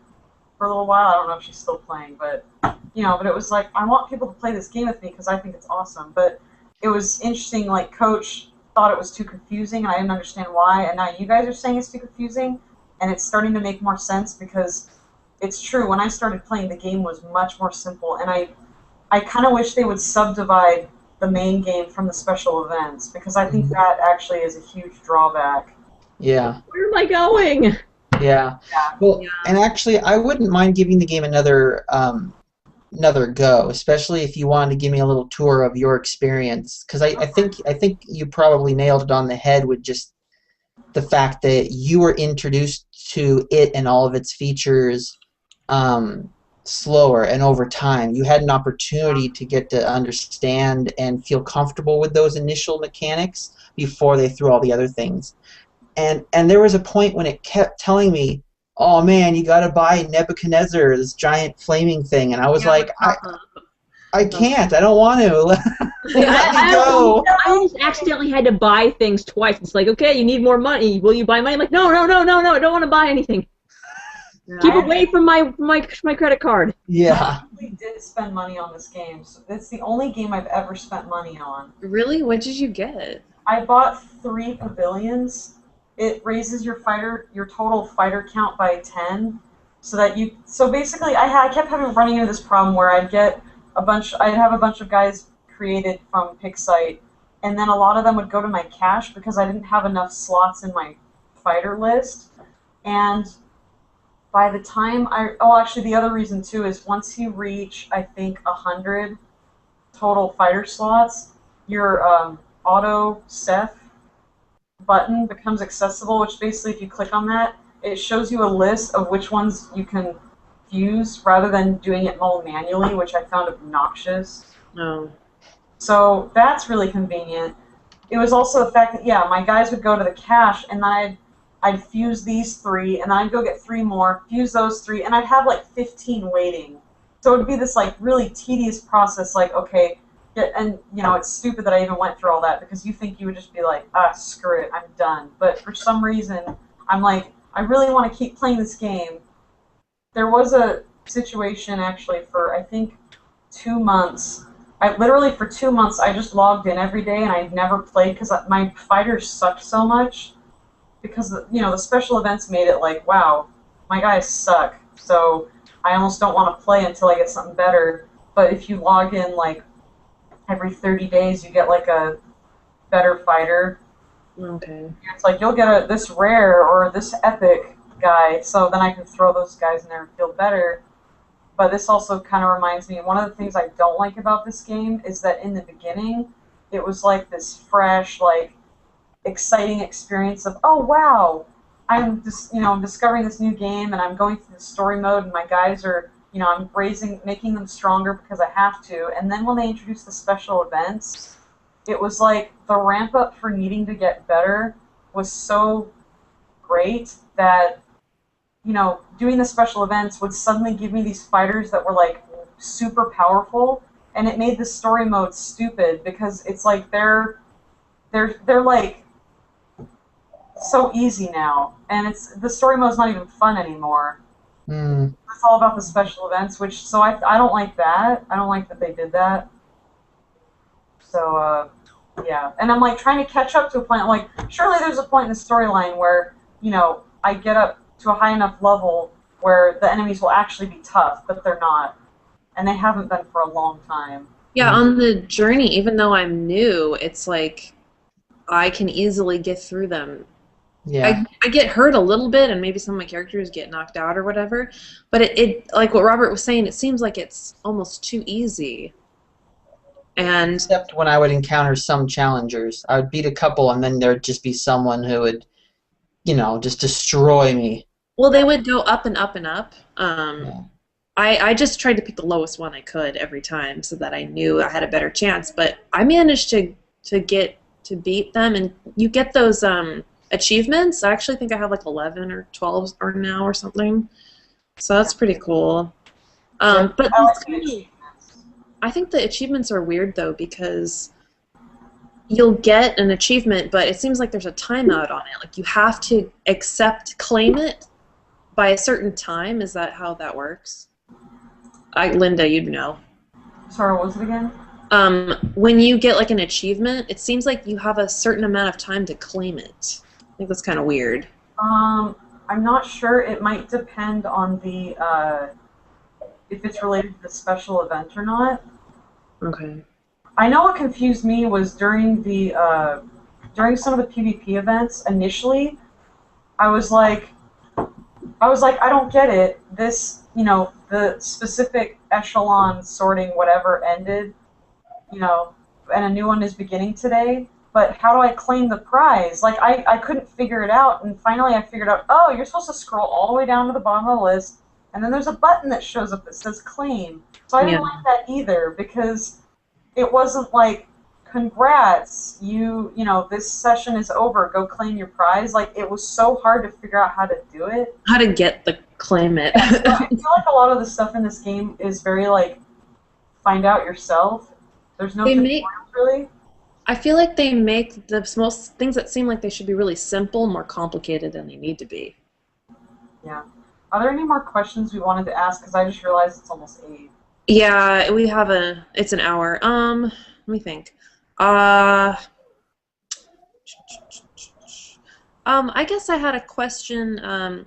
D: for a little while. I don't know if she's still playing, but, but it was like, I want people to play this game with me because I think it's awesome. But it was interesting, like, Coach thought it was too confusing, and I didn't understand why, and now you guys are saying it's too confusing, and it's starting to make more sense because it's true. When I started playing, the game was much more simple, and I kind of wish they would subdivide the main game from the special events, because I think that actually is a huge drawback.
B: Yeah.
C: Where am I going?
B: Yeah. Well, and actually, I wouldn't mind giving the game another go, especially if you wanted to give me a little tour of your experience, because I think you probably nailed it on the head with just the fact that you were introduced to it and all of its features slower and over time. You had an opportunity to get to understand and feel comfortable with those initial mechanics before they threw all the other things. And there was a point when it kept telling me, oh man, you gotta buy Nebuchadnezzar, this giant flaming thing, and I was like, I can't, I don't want to. Let me go.
C: I just accidentally had to buy things twice. It's like, okay, you need more money. Will you buy money? I'm like, no, I don't want to buy anything. Keep away from my credit card.
B: Yeah.
D: I really did spend money on this game. So it's the only game I've ever spent money on.
A: Really? What did you get?
D: I bought 3 pavilions. It raises your total fighter count by 10, so basically I kept running into this problem where I'd have a bunch of guys created from PixSite, and then a lot of them would go to my cache because I didn't have enough slots in my fighter list. And by the time actually the other reason too is once you reach, I think, 100 total fighter slots, your auto Seth button becomes accessible, which basically if you click on that, it shows you a list of which ones you can fuse rather than doing it all manually, which I found obnoxious.
A: No.
D: So that's really convenient. It was also the fact that, yeah, my guys would go to the cache, and I'd fuse these 3, and then I'd go get 3 more, fuse those 3, and I'd have like 15 waiting. So it would be this like really tedious process, like, okay, and it's stupid that I even went through all that, because you think you would just be like, screw it, I'm done. But for some reason, I'm like, I really want to keep playing this game. There was a situation actually for, I think, 2 months. Literally for 2 months, I just logged in every day, and I never played because my fighters sucked so much. Because the special events made it like, wow, my guys suck. So I almost don't want to play until I get something better. But if you log in like every 30 days, you get like a better fighter.
A: Okay.
D: It's like you'll get this rare or this epic guy, so then I can throw those guys in there and feel better. But this also kind of reminds me, one of the things I don't like about this game is that in the beginning, it was like this fresh, like, exciting experience of, oh wow, I'm just discovering this new game, and I'm going through the story mode, and my guys are I'm making them stronger because I have to. And then when they introduced the special events, it was like the ramp up for needing to get better was so great that doing the special events would suddenly give me these fighters that were like super powerful, and it made the story mode stupid because it's like they're like so easy now, and the story mode's not even fun anymore. It's all about the special events, so I don't like that. I don't like that they did that. So yeah, and I'm like trying to catch up to a point. Like surely there's a point in the storyline where I get up to a high enough level where the enemies will actually be tough, but they're not, and they haven't been for a long time.
A: Yeah, on the journey, even though I'm new, it's like I can easily get through them.
B: Yeah.
A: I get hurt a little bit, and maybe some of my characters get knocked out or whatever, but it like what Robert was saying, it seems like it's almost too easy. And
B: except when I would encounter some challengers. I would beat a couple, and then there'd just be someone who would, just destroy me.
A: well, they would go up and up and up.
B: Yeah.
A: I just tried to pick the lowest one I could every time so that I knew I had a better chance, but I managed to get to beat them, and you get those achievements. I actually think I have like 11 or 12 or now or something, so that's pretty cool. But I think the achievements are weird though, because you'll get an achievement, but it seems like there's a timeout on it. Like you have to claim it by a certain time. Is that how that works? Linda, you'd know.
D: Sorry, what was it again?
A: When you get like an achievement, it seems like you have a certain amount of time to claim it. I think that's kind of weird.
D: I'm not sure. It might depend on the if it's related to the special event or not.
A: Okay.
D: I know what confused me was during some of the PvP events initially, I was like, I don't get it. This, the specific echelon sorting whatever ended, and a new one is beginning today. But how do I claim the prize? Like, I couldn't figure it out, and finally I figured out, oh, you're supposed to scroll all the way down to the bottom of the list, and then there's a button that shows up that says claim. So I didn't like that either, because it wasn't like, congrats, this session is over, go claim your prize. Like, it was so hard to figure out how to do it.
A: How to claim it.
D: Yeah, so I feel like a lot of the stuff in this game is very, like, find out yourself. There's no tutorials, really.
A: I feel like they make the most things that seem like they should be really simple more complicated than they need to be.
D: Yeah. Are there any more questions we wanted to ask? Because I just realized it's almost 8.
A: Yeah, we have it's an hour. Let me think. I guess I had a question.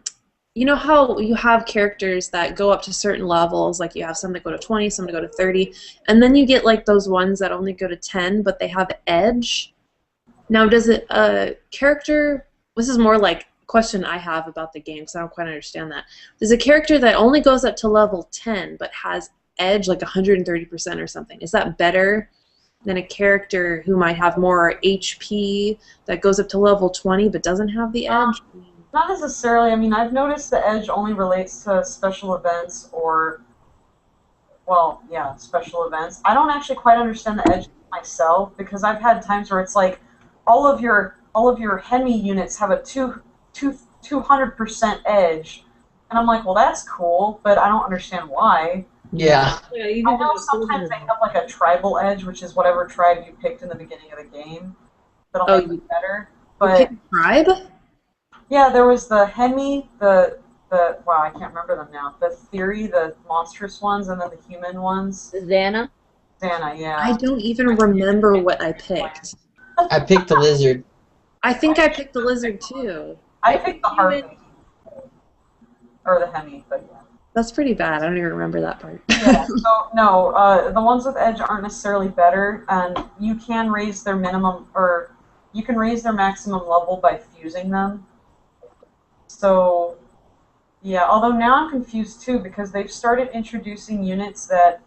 A: You know how you have characters that go up to certain levels, like you have some that go to 20, some that go to 30, and then you get like those ones that only go to 10, but they have edge. Now, does a character, this is more like a question I have about the game, because I don't quite understand that. Does a character that only goes up to level 10, but has edge, like 130% or something, is that better than a character who might have more HP that goes up to level 20, but doesn't have the edge?
D: Not necessarily. I mean, I've noticed the edge only relates to special events or, well, yeah, special events. I don't actually quite understand the edge myself because I've had times where it's like all of your Hemi units have a 200% edge, and I'm like, well, that's cool, but I don't understand why.
B: Yeah.
C: Yeah,
D: I
C: even
D: know sometimes they have like a tribal edge, which is whatever tribe you picked in the beginning of the game. That'll
A: Oh,
D: make
A: you
D: it better.
A: you
D: But
A: picked tribe?
D: yeah, there was the Hemi, the wow, I can't remember them now. The Theory, the monstrous ones, and then the human ones.
C: Xana.
D: Xana,
A: I
D: yeah.
A: don't even remember what I picked.
B: I picked the lizard.
A: I think I picked the lizard too.
D: I picked the Harpy or the Hemi, but yeah.
A: That's pretty bad. I don't even remember that part.
D: Yeah. So no, the ones with edge aren't necessarily better, and you can raise their minimum or you can raise their maximum level by fusing them. So yeah, although now I'm confused too because they've started introducing units that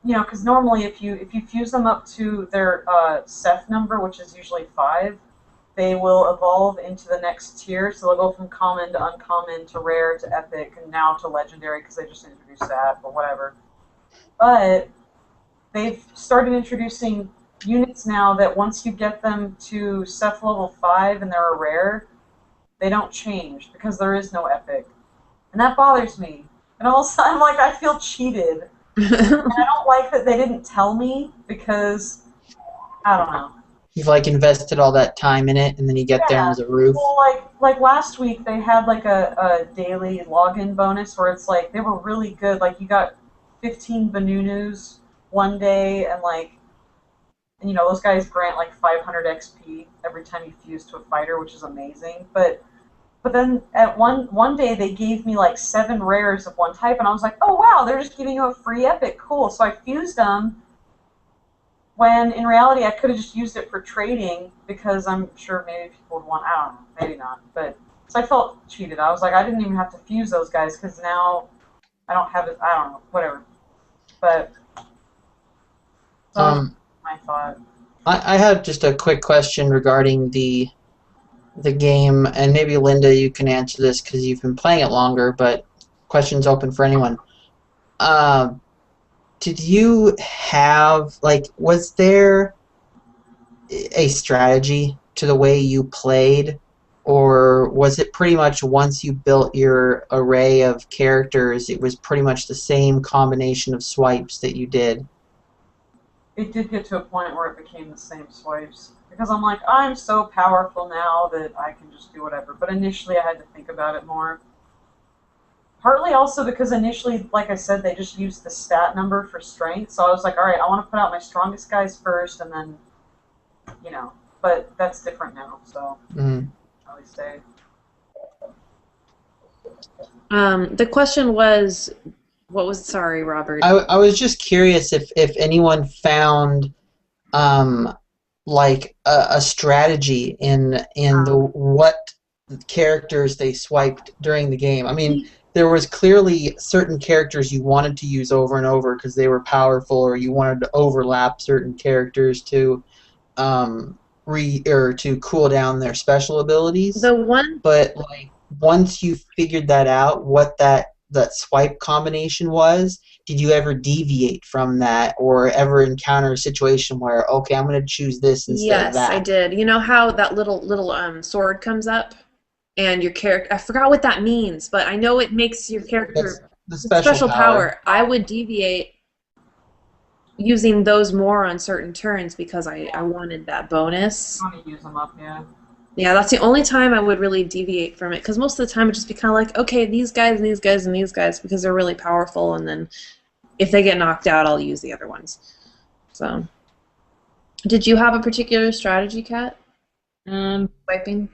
D: because normally if you fuse them up to their Seth number, which is usually 5, they will evolve into the next tier. So they'll go from common to uncommon to rare to epic and now to legendary because they just introduced that, but whatever. But they've started introducing units now that once you get them to Seth level 5 and they're a rare, they don't change because there is no epic. And that bothers me. And all of a sudden, I'm like, I feel cheated. And I don't like that they didn't tell me because, I don't know.
B: You've like invested all that time in it, and then you get there and there's a roof.
D: Well, like last week they had like a daily login bonus where it's like they were really good. Like you got 15 Banunus one day, and those guys grant like 500 XP every time you fuse to a fighter, which is amazing. But then at one day they gave me like 7 rares of one type, and I was like, oh wow, they're just giving you a free epic, cool. So I fused them. When in reality, I could have just used it for trading because I'm sure maybe people would want. I don't know, maybe not. But so I felt cheated. I was like, I didn't even have to fuse those guys because now I don't have it. I don't know, whatever. But so that's my thought.
B: I have just a quick question regarding the game, and maybe Linda, you can answer this because you've been playing it longer. But questions open for anyone. Did you have, was there a strategy to the way you played, or was it pretty much once you built your array of characters, it was pretty much the same combination of swipes that you did?
D: It did get to a point where it became the same swipes. Because I'm like, I'm so powerful now that I can just do whatever. But initially I had to think about it more. Partly also because initially, like I said, they just used the stat number for strength. So I was like, all right, I want to put out my strongest guys first, and then, But that's different now, so I would say.
A: The question was, sorry, Robert.
B: I was just curious if anyone found a strategy in what characters they swiped during the game. I mean, there was clearly certain characters you wanted to use over and over because they were powerful, or you wanted to overlap certain characters to to cool down their special abilities. But once you figured that out, what that swipe combination was, did you ever deviate from that, or ever encounter a situation where, okay, I'm going to choose this instead of that?
A: Yes, I did. You know how that little sword comes up, and your character, I forgot what that means, but I know it makes your character
B: the special power.
A: I would deviate using those more on certain turns because I wanted that bonus.
D: I want to use them up, yeah.
A: Yeah, that's the only time I would really deviate from it, because most of the time it'd just be kind of like, okay, these guys, and these guys, and these guys, because they're really powerful, and then if they get knocked out, I'll use the other ones. So, did you have a particular strategy, Kat? Swiping?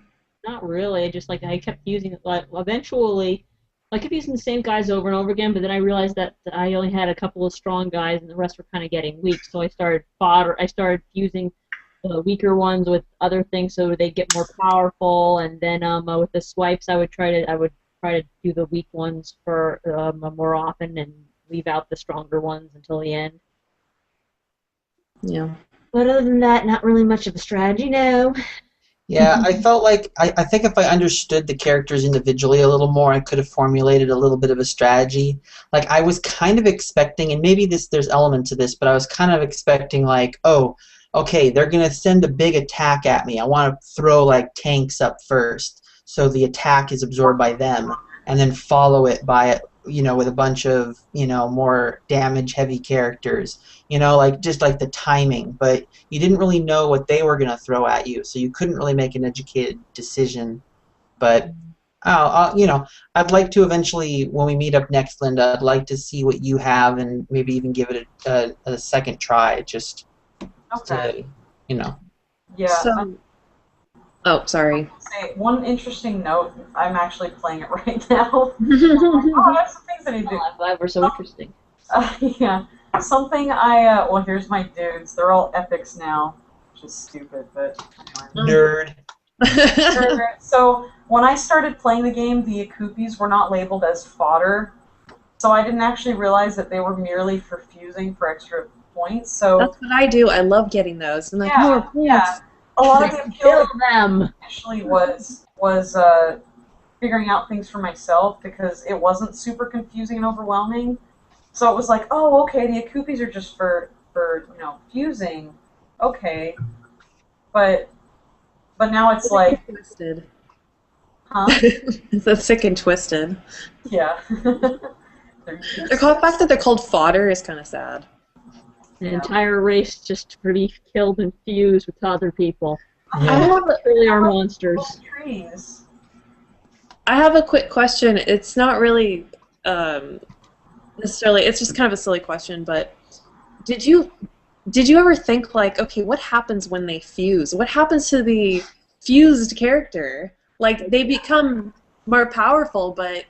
C: Not really. Just I kept using it. Eventually, I kept using the same guys over and over again. But then I realized that I only had a couple of strong guys, and the rest were kind of getting weak. So I started using the weaker ones with other things so they get more powerful. And then with the swipes, I would try to do the weak ones for more often and leave out the stronger ones until the end.
A: Yeah.
C: But other than that, not really much of a strategy, no.
B: Yeah, I felt like I think if I understood the characters individually a little more, I could have formulated a little bit of a strategy. Like I was kind of expecting, and maybe there's element to this, but I was kind of expecting like, oh, okay, they're gonna send a big attack at me. I want to throw like tanks up first, so the attack is absorbed by them, and then follow it by with a bunch of more damage heavy characters. Like just like the timing, but you didn't really know what they were going to throw at you, so you couldn't really make an educated decision. But I'd like to eventually, when we meet up next, Linda, I'd like to see what you have and maybe even give it a second try, just
D: Okay.
B: to, you know.
D: Yeah.
A: So, oh, sorry.
D: Say one interesting note. I'm actually playing it right now. Oh, that's the things that I do.
C: Why we're so interesting.
D: Yeah. Something well, here's my dudes. They're all epics now, which is stupid, but anyway.
B: Nerd.
D: So when I started playing the game, the Akupis were not labeled as fodder, so I didn't actually realize that they were merely for fusing for extra points. So
A: That's what I do. I love getting those. I'm like,
D: yeah,
A: more points.
D: yeah. A lot of the appeal
C: Kill them.
D: initially was figuring out things for myself because it wasn't super confusing and overwhelming. So it was like, oh, okay, the Akupis are just for fusing, okay, but now it's like,
A: Twisted.
D: huh?
A: It's a sick and twisted.
D: Yeah.
A: They're called, the fact that they're called fodder is kind of sad.
C: An entire race just to be killed and fused with other people.
A: I
B: Yeah.
A: have a,
C: Truly are monsters.
D: Trees.
A: I have a quick question. It's not really necessarily. It's just kind of a silly question. But did you ever think like, okay, what happens when they fuse? What happens to the fused character? Like they become more powerful, but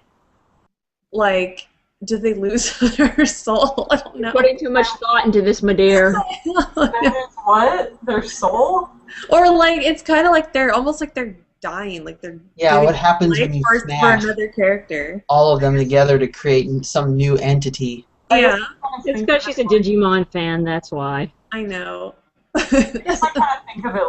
A: like, do they lose their soul? I don't know.
C: Putting too much thought into this, my dear.
D: That is what? Their soul?
A: Or like it's kind of like they're almost like they're dying, like they're
B: Yeah,
A: giving
B: what happens
A: life
B: when you
A: force
B: smash
A: for another character?
B: all of them together to create some new entity?
A: Yeah,
C: It's because she's a Digimon fan, that's why.
A: I know.
D: I guess I kind of think of it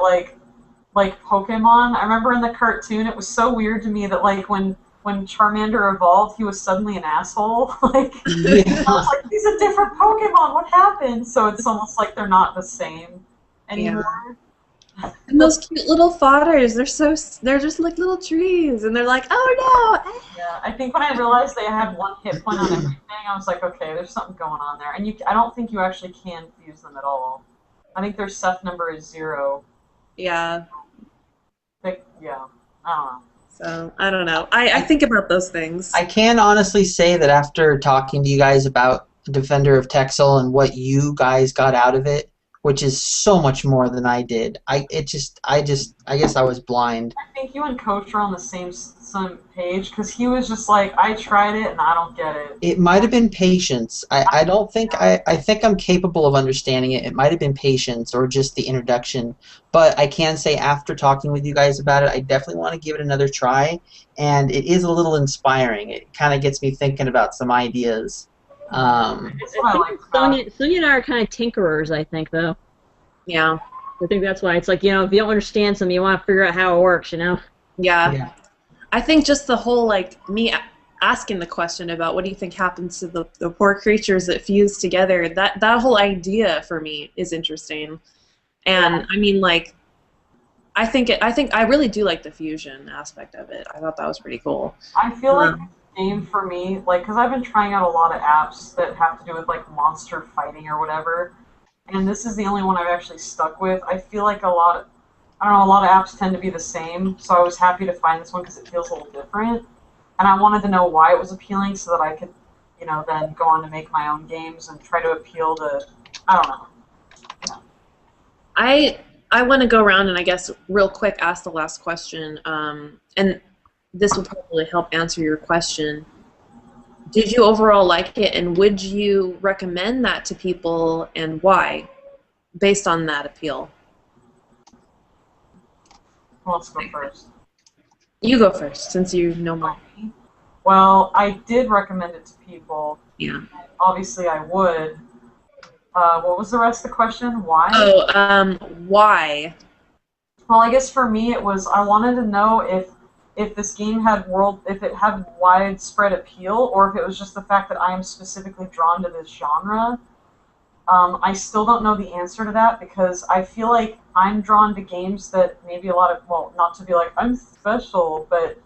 D: like Pokemon. I remember in the cartoon, it was so weird to me that like when Charmander evolved, he was suddenly an asshole. Like I was like, he's a different Pokemon. What happened? So it's almost like they're not the same anymore.
A: And those cute little fodders, they're just like little trees, and they're like, oh no!
D: Yeah, I think when I realized they had one hit point on everything, I was like, okay, there's something going on there. And I don't think you actually can fuse them at all. I think their Seth number is 0.
A: Yeah.
D: Yeah, I don't know.
A: So I don't know. I think about those things.
B: I can honestly say that after talking to you guys about Defender of Texel and what you guys got out of it, which is so much more than I did, I guess I was blind.
D: I think you and Coach are on the same page because he was just like, I tried it and I don't get it.
B: It might have been patience. I don't think I think I'm capable of understanding it. It might have been patience or just the introduction. But I can say after talking with you guys about it, I definitely want to give it another try. And it is a little inspiring. It kind of gets me thinking about some ideas.
D: That's what I like about it.
C: Sonya and I are kind of tinkerers, I think, though.
A: Yeah.
C: I think that's why it's like, if you don't understand something, you want to figure out how it works,
A: Yeah.
B: Yeah.
A: I think just the whole, like, me asking the question about what do you think happens to the poor creatures that fuse together, that whole idea for me is interesting. And, I mean, like, I think I really do like the fusion aspect of it. I thought that was pretty cool.
D: I feel like this game for me, like, because I've been trying out a lot of apps that have to do with, like, monster fighting or whatever, and this is the only one I've actually stuck with. I feel like a lot of apps tend to be the same, so I was happy to find this one because it feels a little different. And I wanted to know why it was appealing so that I could, then go on to make my own games and try to appeal to, I don't know.
A: I want to go around and I guess real quick ask the last question, and this will probably help answer your question. Did you overall like it, and would you recommend that to people, and why, based on that appeal?
D: Who wants to go first?
A: You go first, since you know more.
D: Well, I did recommend it to people.
A: Yeah.
D: Obviously, I would. What was the rest of the question? Why?
A: Oh, why?
D: Well, I guess for me it was I wanted to know if this game had if it had widespread appeal, or if it was just the fact that I am specifically drawn to this genre. I still don't know the answer to that because I feel like I'm drawn to games that maybe a lot of, well, not to be like I'm special, but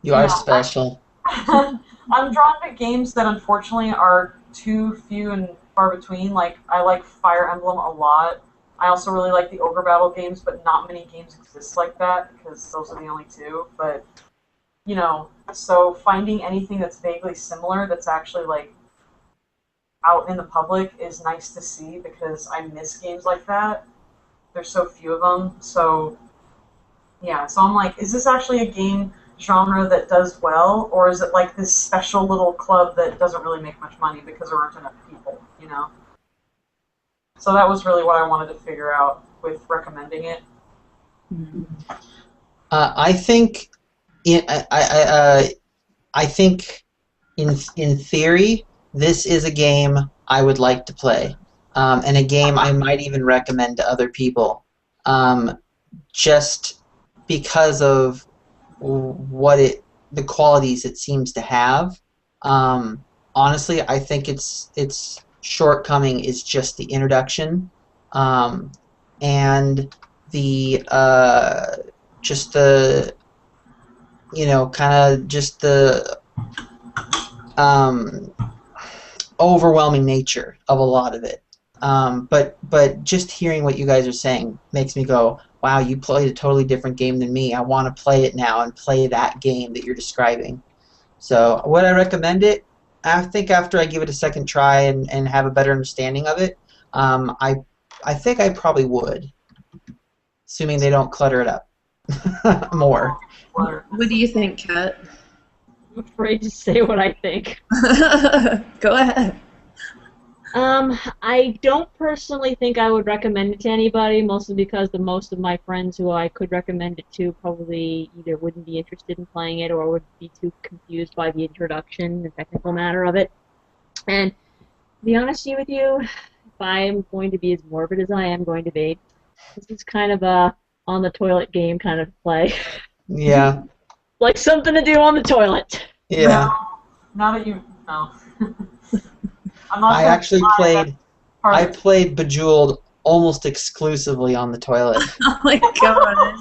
B: You
D: you
B: are
D: know,
B: special.
D: I'm drawn to games that unfortunately are too few and far between. Like I like Fire Emblem a lot. I also really like the Ogre Battle games, but not many games exist like that because those are the only two. But so finding anything that's vaguely similar that's actually like out in the public is nice to see because I miss games like that. There's so few of them. So yeah, so I'm like, is this actually a game genre that does well, or is it like this special little club that doesn't really make much money because there aren't enough people? So that was really what I wanted to figure out with recommending it.
B: I think I think in theory this is a game I would like to play, and a game I might even recommend to other people, just because of the qualities it seems to have. Honestly, I think its shortcoming is just the introduction, and the just the kind of just the um, overwhelming nature of a lot of it. But just hearing what you guys are saying makes me go, wow, you played a totally different game than me. I want to play it now and play that game that you're describing. So would I recommend it? I think after I give it a second try and have a better understanding of it, I think I probably would, assuming they don't clutter it up more.
A: What do you think, Kat?
C: I'm afraid to say what I think.
A: Go ahead.
C: I don't personally think I would recommend it to anybody, mostly because most of my friends who I could recommend it to probably either wouldn't be interested in playing it or would be too confused by the introduction, the technical matter of it. And to be honest with you, if I'm going to be as morbid as I am going to be, this is kind of a on-the-toilet game kind of play.
B: Yeah.
C: Like something to do on the toilet.
B: Yeah.
D: Now that you know. I'm not
B: I
D: gonna
B: actually
D: lie,
B: I played Bejeweled almost exclusively on the toilet.
A: Oh my god.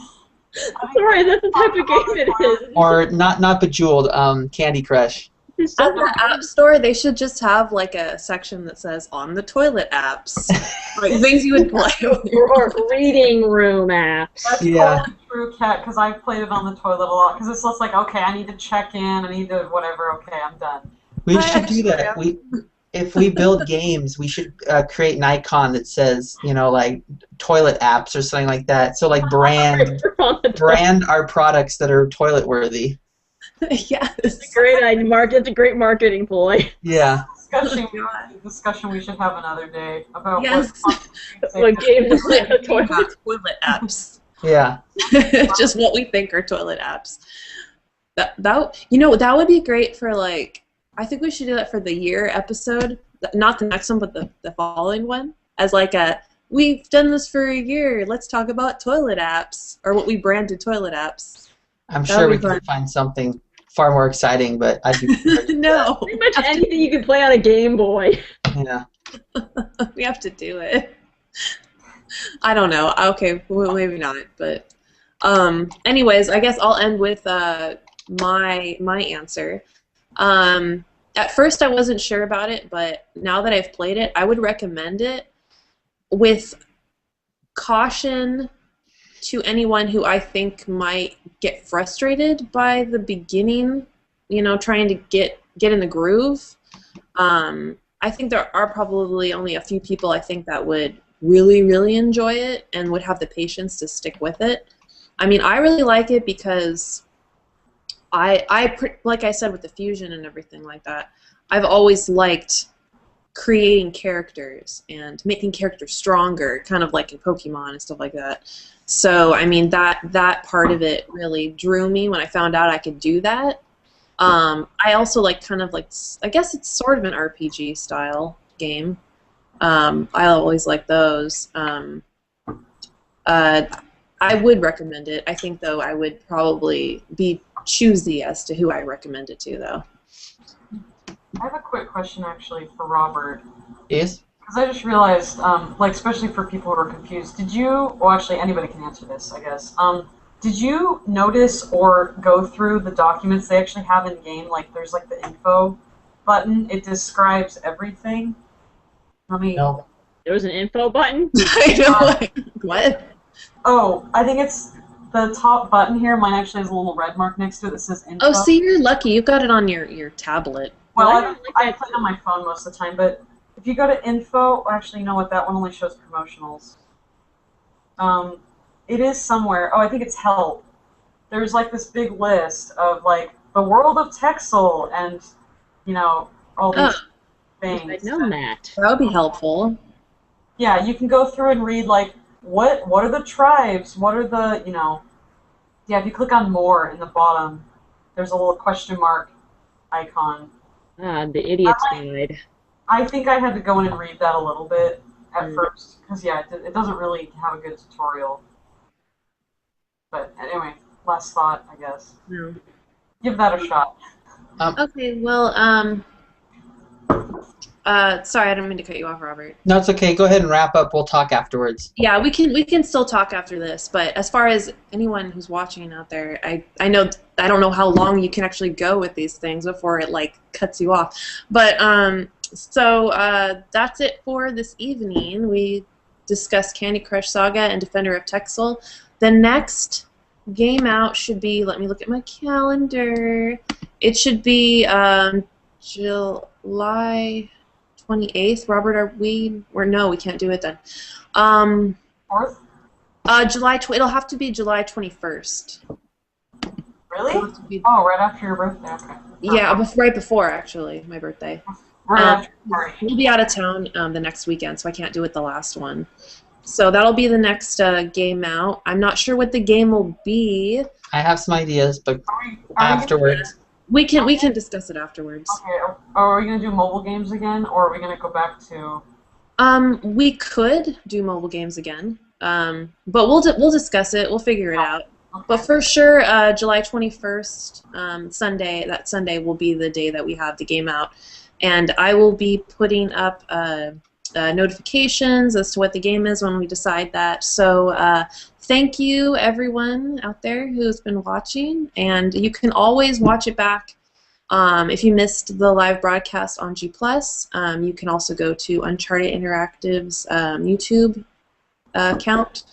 C: Sorry, that's the type of game it is.
B: Or not Bejeweled, Candy Crush.
C: It's
A: At
C: so
A: the App Store, they should just have like a section that says "on the toilet apps," like things you would play.
C: or reading room apps.
D: That's
B: Yeah.
D: totally true, Kat, because I've played it on the toilet a lot. Because it's just like, okay, I need to check in, I need to whatever. Okay, I'm done.
B: We should do that. If we build games, we should create an icon that says, like toilet apps or something like that. So like brand our products that are toilet worthy.
A: Yes.
C: It's a great idea, Mark. It's a great marketing ploy.
B: Yeah.
D: Discussion we should have another day about
A: Yes.
C: What games to play on the toilet.
A: Toilet apps.
B: Yeah.
A: Just what we think are toilet apps. That would be great for like. I think we should do that for the year episode. Not the next one, but the following one. As like we've done this for a year. Let's talk about toilet apps or what we branded toilet apps.
B: I'm
A: That
B: sure
A: would
B: we
A: be
B: can find something far more exciting, but I'd be prepared to do
A: No.
C: Pretty much anything you can play on a Game Boy.
B: that. Yeah.
A: We have to do it. I don't know. Okay, well, maybe not. But anyways, I guess I'll end with my answer. At first, I wasn't sure about it, but now that I've played it, I would recommend it with caution to anyone who I think might get frustrated by the beginning, trying to get in the groove. I think there are probably only a few people I think that would really, really enjoy it and would have the patience to stick with it. I mean, I really like it because like I said with the fusion and everything like that, I've always liked creating characters and making characters stronger, kind of like in Pokemon and stuff like that. So, I mean, that part of it really drew me when I found out I could do that. I also like kind of like, I guess it's sort of an RPG style game. I always like those. I I would recommend it. I think, though, I would probably be choosy as to who I recommend it to, though.
D: I have a quick question, actually, for Robert.
B: Yes?
D: Because I just realized, like, especially for people who are confused, did you, well, actually, anybody can answer this, I guess. Did you notice or go through the documents they actually have in game? Like, there's, like, the info button. It describes everything. Let me...
B: No.
C: There was an info button?
A: I know, like, what?
D: Oh, I think it's the top button here. Mine actually has a little red mark next to it that says info.
A: Oh, see, you're lucky. You've got it on your tablet.
D: Well,
C: Well, I
D: I
C: don't like
D: play
C: that.
D: it on my phone most of the time, but if you go to info, actually, you know what? That one only shows promotionals. It is somewhere. Oh, I think it's help. There's like this big list of like the world of Texel and you know all these
A: Oh,
C: Wish
D: things.
C: I'd known that.
A: that would be helpful.
D: Yeah, you can go through and read like what are the tribes? What are the Yeah, if you click on more in the bottom, there's a little question mark icon.
C: Ah, the idiot's guide.
D: I think I had to go in and read that a little bit at
C: Mm.
D: first because yeah, it doesn't really have a good tutorial. But anyway, last thought, I guess.
A: No.
D: Give that a shot.
A: Okay, well, sorry, I didn't mean to cut you off, Robert.
B: No, it's okay. Go ahead and wrap up. We'll talk afterwards.
A: Yeah, we can still talk after this, but as far as anyone who's watching out there, I know I don't know how long you can actually go with these things before it like cuts you off. But so that's it for this evening. We discussed Candy Crush Saga and Defender of Texel. The next game out should be, let me look at my calendar. It should be July 28th. Robert, are we? Or no, we can't do it then.
D: Fourth?
A: It'll have to be July 21st.
D: Really?
A: It'll have to be-
D: Oh, right after your birthday. Okay.
A: yeah, right before actually my birthday.
D: Right after your party.
A: We'll be out of town the next weekend, so I can't do it the last one. So that'll be the next game out. I'm not sure what the game will be.
B: I have some ideas, but
D: Are we
B: afterwards.
A: We can discuss it afterwards.
D: Okay. Are we gonna do mobile games again, or are we gonna go back to?
A: We could do mobile games again, but we'll discuss it. We'll figure it out.
D: Okay.
A: But for sure, July 21st, Sunday. That Sunday will be the day that we have the game out, and I will be putting up notifications as to what the game is when we decide that. So thank you everyone out there who's been watching, and you can always watch it back. If you missed the live broadcast on G+, you can also go to Uncharted Interactive's YouTube account.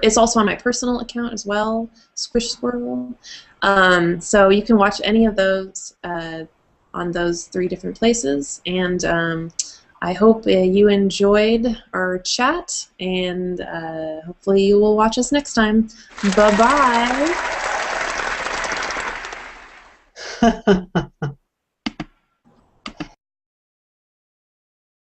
A: It's also on my personal account as well, Squish Squirrel. So you can watch any of those on those 3 different places. And I hope you enjoyed our chat, and hopefully you will watch us next time. Bye-bye.